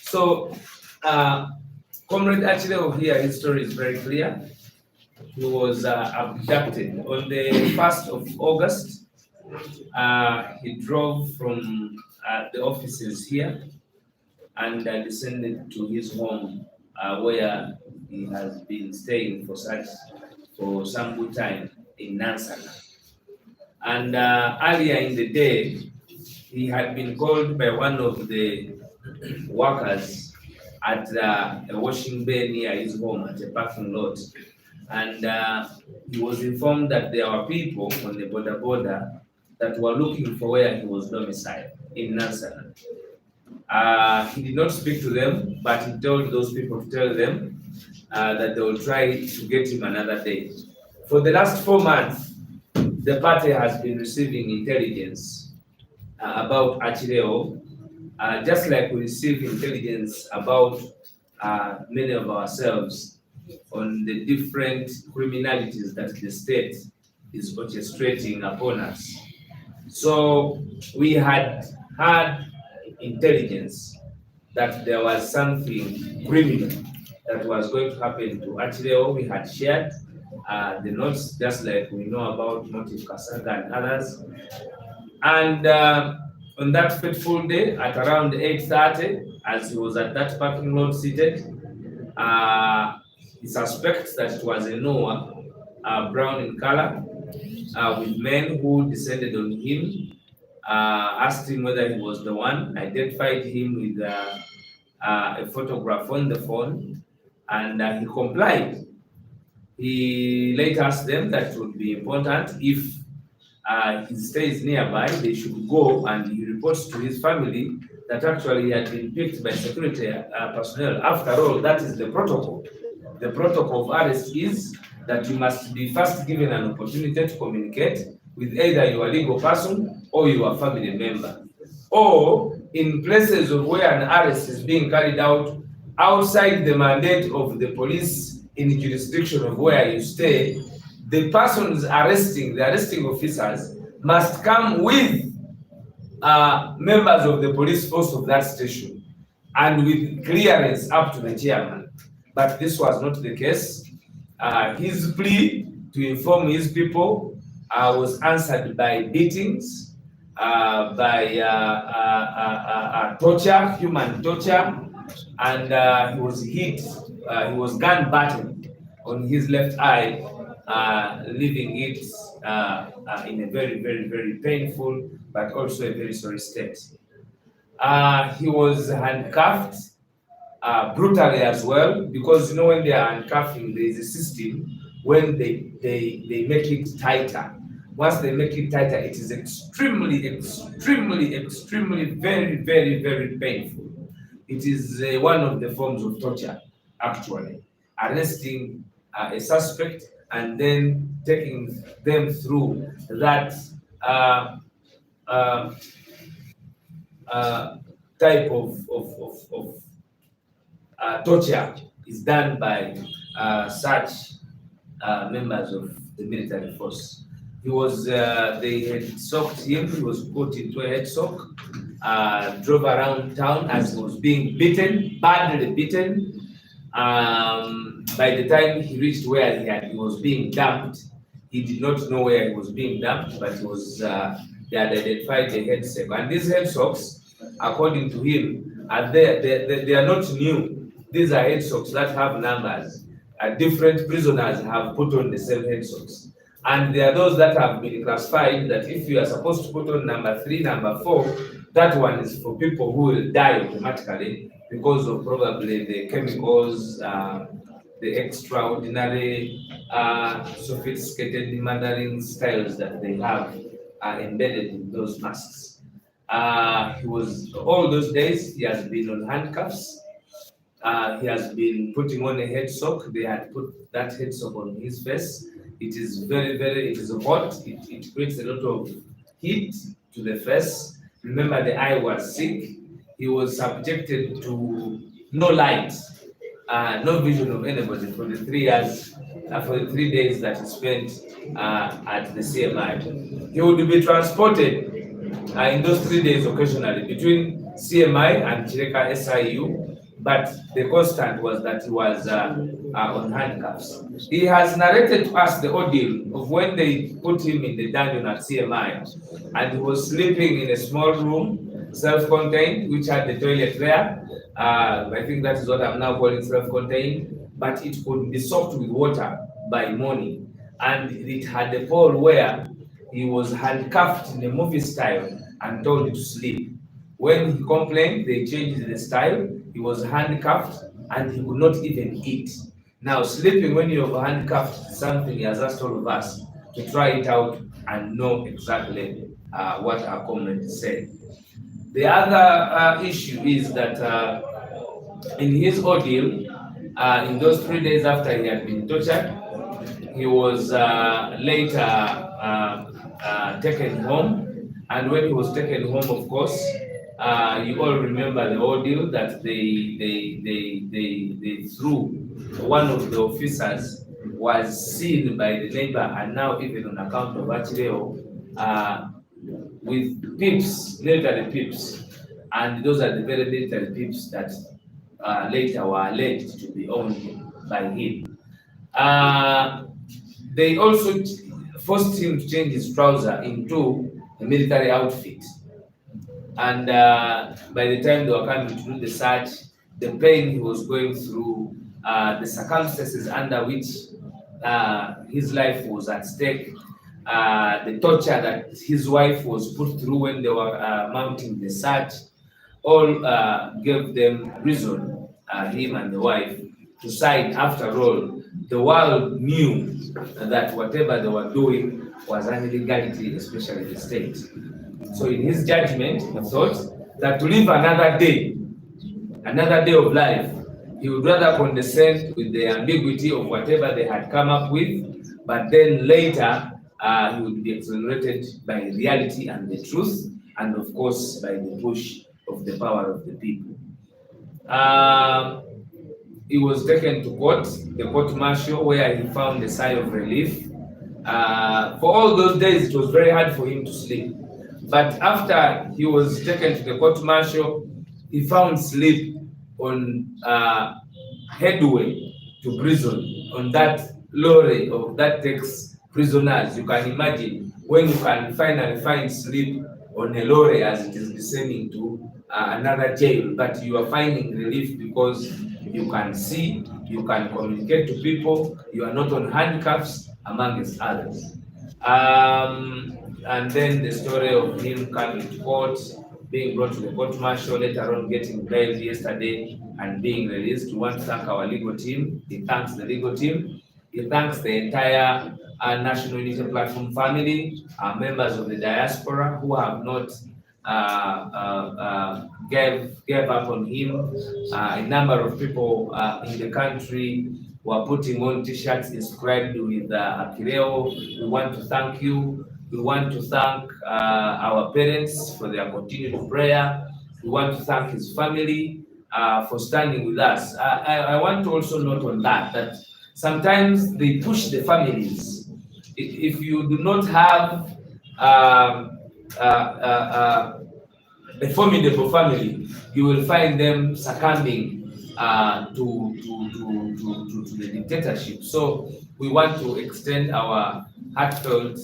So, Comrade Akireewo here, his story is very clear. He was abducted on the 1st of August. He drove from the offices here and descended to his home where he has been staying for some good time in Nansana. And earlier in the day, he had been called by one of the workers at a washing bay near his home at a parking lot. And he was informed that there were people on the border that were looking for where he was domiciled in Nansana. He did not speak to them, but he told those people to tell them that they will try to get him another day. For the last 4 months, the party has been receiving intelligence about Akireewo, just like we receive intelligence about many of ourselves on the different criminalities that the state is orchestrating upon us. So we had intelligence that there was something criminal that was going to happen to Akireewo. We had shared the notes, just like we know about Motive Kasaga and others. And on that fateful day, at around 8:30, as he was at that parking lot seated, he suspects that it was a Noah, brown in color, with men who descended on him, asked him whether he was the one, identified him with a photograph on the phone, and he complied. He later asked them that it would be important if he stays nearby, they should go, and he reports to his family that actually he had been picked by security personnel. After all, that is the protocol. The protocol of arrest is that you must be first given an opportunity to communicate with either your legal person or your family member. Or in places of where an arrest is being carried out outside the mandate of the police in the jurisdiction of where you stay, the persons arresting, the arresting officers, must come with members of the police force of that station and with clearance up to the chairman. But this was not the case. His plea to inform his people was answered by beatings, by torture, human torture, and he was hit, he was gun battered on his left eye, leaving it in a very, very, very painful but also a very sorry state. He was handcuffed brutally as well, because you know when they are handcuffing, there is a system when they make it tighter. Once they make it tighter, it is extremely, extremely, extremely, very, very, very painful. It is one of the forms of torture, actually. Arresting a suspect and then taking them through that type of torture is done by such members of the military force. He was, they had socked him, he was put into a head sock, drove around town as he was being beaten, badly beaten. By the time he reached where he was being dumped, he did not know where he was being dumped, but he was, they had identified the head sock. And these head socks, according to him, they are not new. These are head socks that have numbers. Different prisoners have put on the same head socks. And there are those that have been classified that if you are supposed to put on number 3, number 4, that one is for people who will die automatically because of probably the chemicals, the extraordinary sophisticated murdering styles that they have embedded in those masks. He was, all those days, he has been on handcuffs. He has been putting on a head sock. They had put that head sock on his face. It is very, very, it is hot. It creates a lot of heat to the face. Remember, the eye was sick. He was subjected to no light, no vision of anybody for the 3 years, for the 3 days that he spent at the CMI. He would be transported in those 3 days occasionally between CMI and Chireka SIU. But the constant was that he was on handcuffs. He has narrated to us the ordeal of when they put him in the dungeon at CMI, and he was sleeping in a small room, self-contained, which had the toilet there. I think that is what I'm now calling self-contained, but it could be soaked with water by morning. And it had a pole where he was handcuffed in a movie style and told to sleep. When he complained, they changed the style. He was handcuffed and he could not even eat. Now, sleeping when you're handcuffed is something he has asked all of us to try it out and know exactly what our comrade said. The other issue is that in his ordeal, in those 3 days after he had been tortured, he was later taken home. And when he was taken home, of course, you all remember the ordeal that they threw. One of the officers was seen by the neighbor, and now even on account of Achileo, with pips, military pips, and those are the very military pips that later were alleged to be owned by him. they also forced him to change his trouser into a military outfit. And by the time they were coming to do the search, the pain he was going through, the circumstances under which his life was at stake, the torture that his wife was put through when they were mounting the search, all gave them reason, him and the wife, to sign. After all, the world knew that whatever they were doing was an illegality, especially the state. So in his judgment, he thought that to live another day of life, he would rather condescend with the ambiguity of whatever they had come up with, but then later he would be exonerated by reality and the truth, and of course by the push of the power of the people. He was taken to court, the court-martial, where he found a sigh of relief. For all those days, it was very hard for him to sleep. But after he was taken to the court-martial, he found sleep on headway to prison, on that lorry that takes prisoners. You can imagine when you can finally find sleep on a lorry as it is descending to another jail, but you are finding relief because you can see, you can communicate to people, you are not on handcuffs, amongst others. And then the story of him coming to court, being brought to the court-martial, later on getting bail yesterday and being released. We want to thank our legal team. He thanks the legal team. He thanks the entire National Unity Platform family, members of the diaspora who have not gave up on him. A number of people in the country were putting on t-shirts inscribed with Akireo. We want to thank you. We want to thank our parents for their continued prayer. We want to thank his family for standing with us. I want to also note on that sometimes they push the families. If you do not have a formidable family, you will find them succumbing to the dictatorship. So we want to extend our heartfelt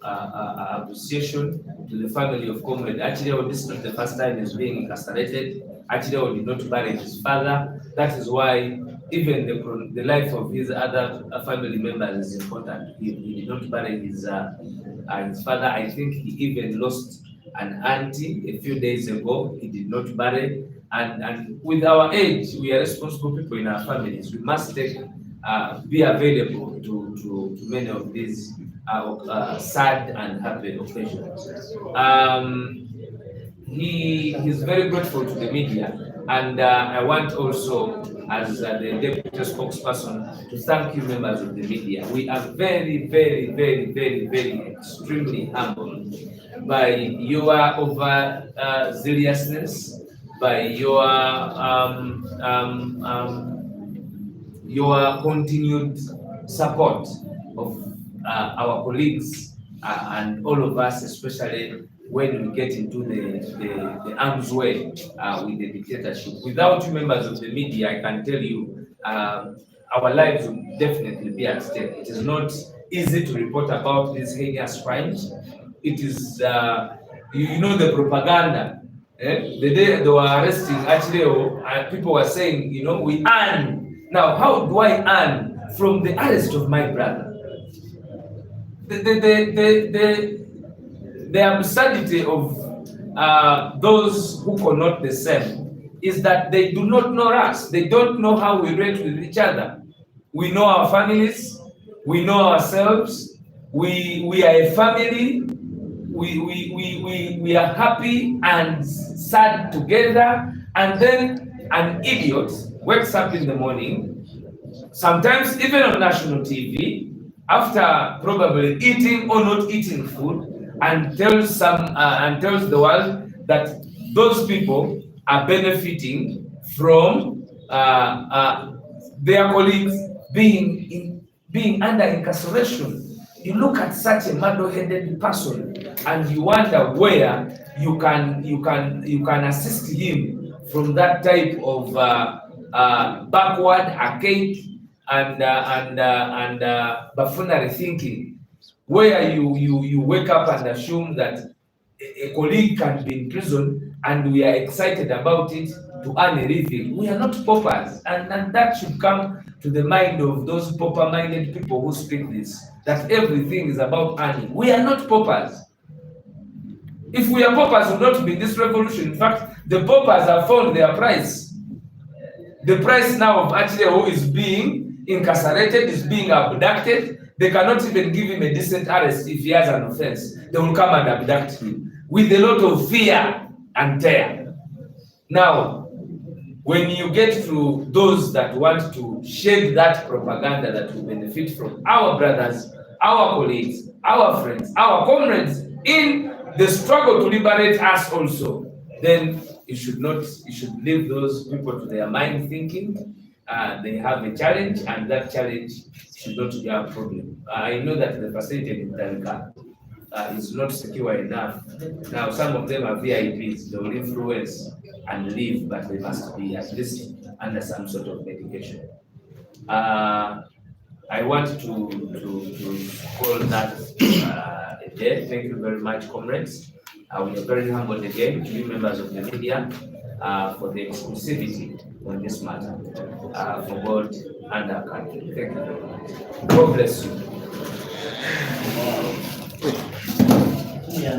appreciation to the family of Comrade Achileo. This is not the first time he's being incarcerated. Achileo did not bury his father. That is why even the life of his other family members is important. He did not bury his father. I think he even lost an auntie a few days ago. He did not bury. And with our age, we are responsible people in our families. We must be available to many of these sad and happy occasions. He's very grateful to the media, and I want also, as the deputy spokesperson, to thank you, members of the media. We are very, very, very, very, very extremely humbled by your zealousness, by your continued support of our colleagues and all of us, especially when we get into the arms way with the dictatorship. Without you, members of the media, I can tell you, our lives will definitely be at stake. It is not easy to report about these heinous crimes. It is, you know, the propaganda. The day they were arresting Achileo, people were saying, you know, we earn. Now, how do I earn from the arrest of my brother? The absurdity of those who connote the same is that they do not know us. They don't know how we relate with each other. We know our families. We know ourselves. We are a family. We are happy and sad together. And then an idiot wakes up in the morning, sometimes even on national TV, after probably eating or not eating food, and tells the world that those people are benefiting from their colleagues being under incarceration. You look at such a muddle-headed person, and you wonder where you can assist him from that type of backward, archaic and buffoonery thinking, where you wake up and assume that a colleague can be in prison and we are excited about it to earn a living. We are not paupers, and that should come to the mind of those pauper-minded people who speak this, that everything is about earning. We are not paupers. If we are paupers, we would not be in this revolution. In fact, the paupers have found their price. The price now of actually who is being incarcerated, is being abducted. They cannot even give him a decent arrest if he has an offense. They will come and abduct him with a lot of fear and terror. Now, when you get to those that want to shed that propaganda that will benefit from our brothers, our colleagues, our friends, our comrades in the struggle to liberate us also, then you should leave those people to their mind thinking. They have a challenge, and that challenge should not be a problem. I know that the facility in Dalka is not secure enough. Now, some of them are VIPs, they will influence and leave, but they must be at least under some sort of medication. I want to call that a day. Thank you very much, comrades. We are very humbled again to be members of the media for the exclusivity on this matter for God and our country. Thank you very much. God bless you. Yeah,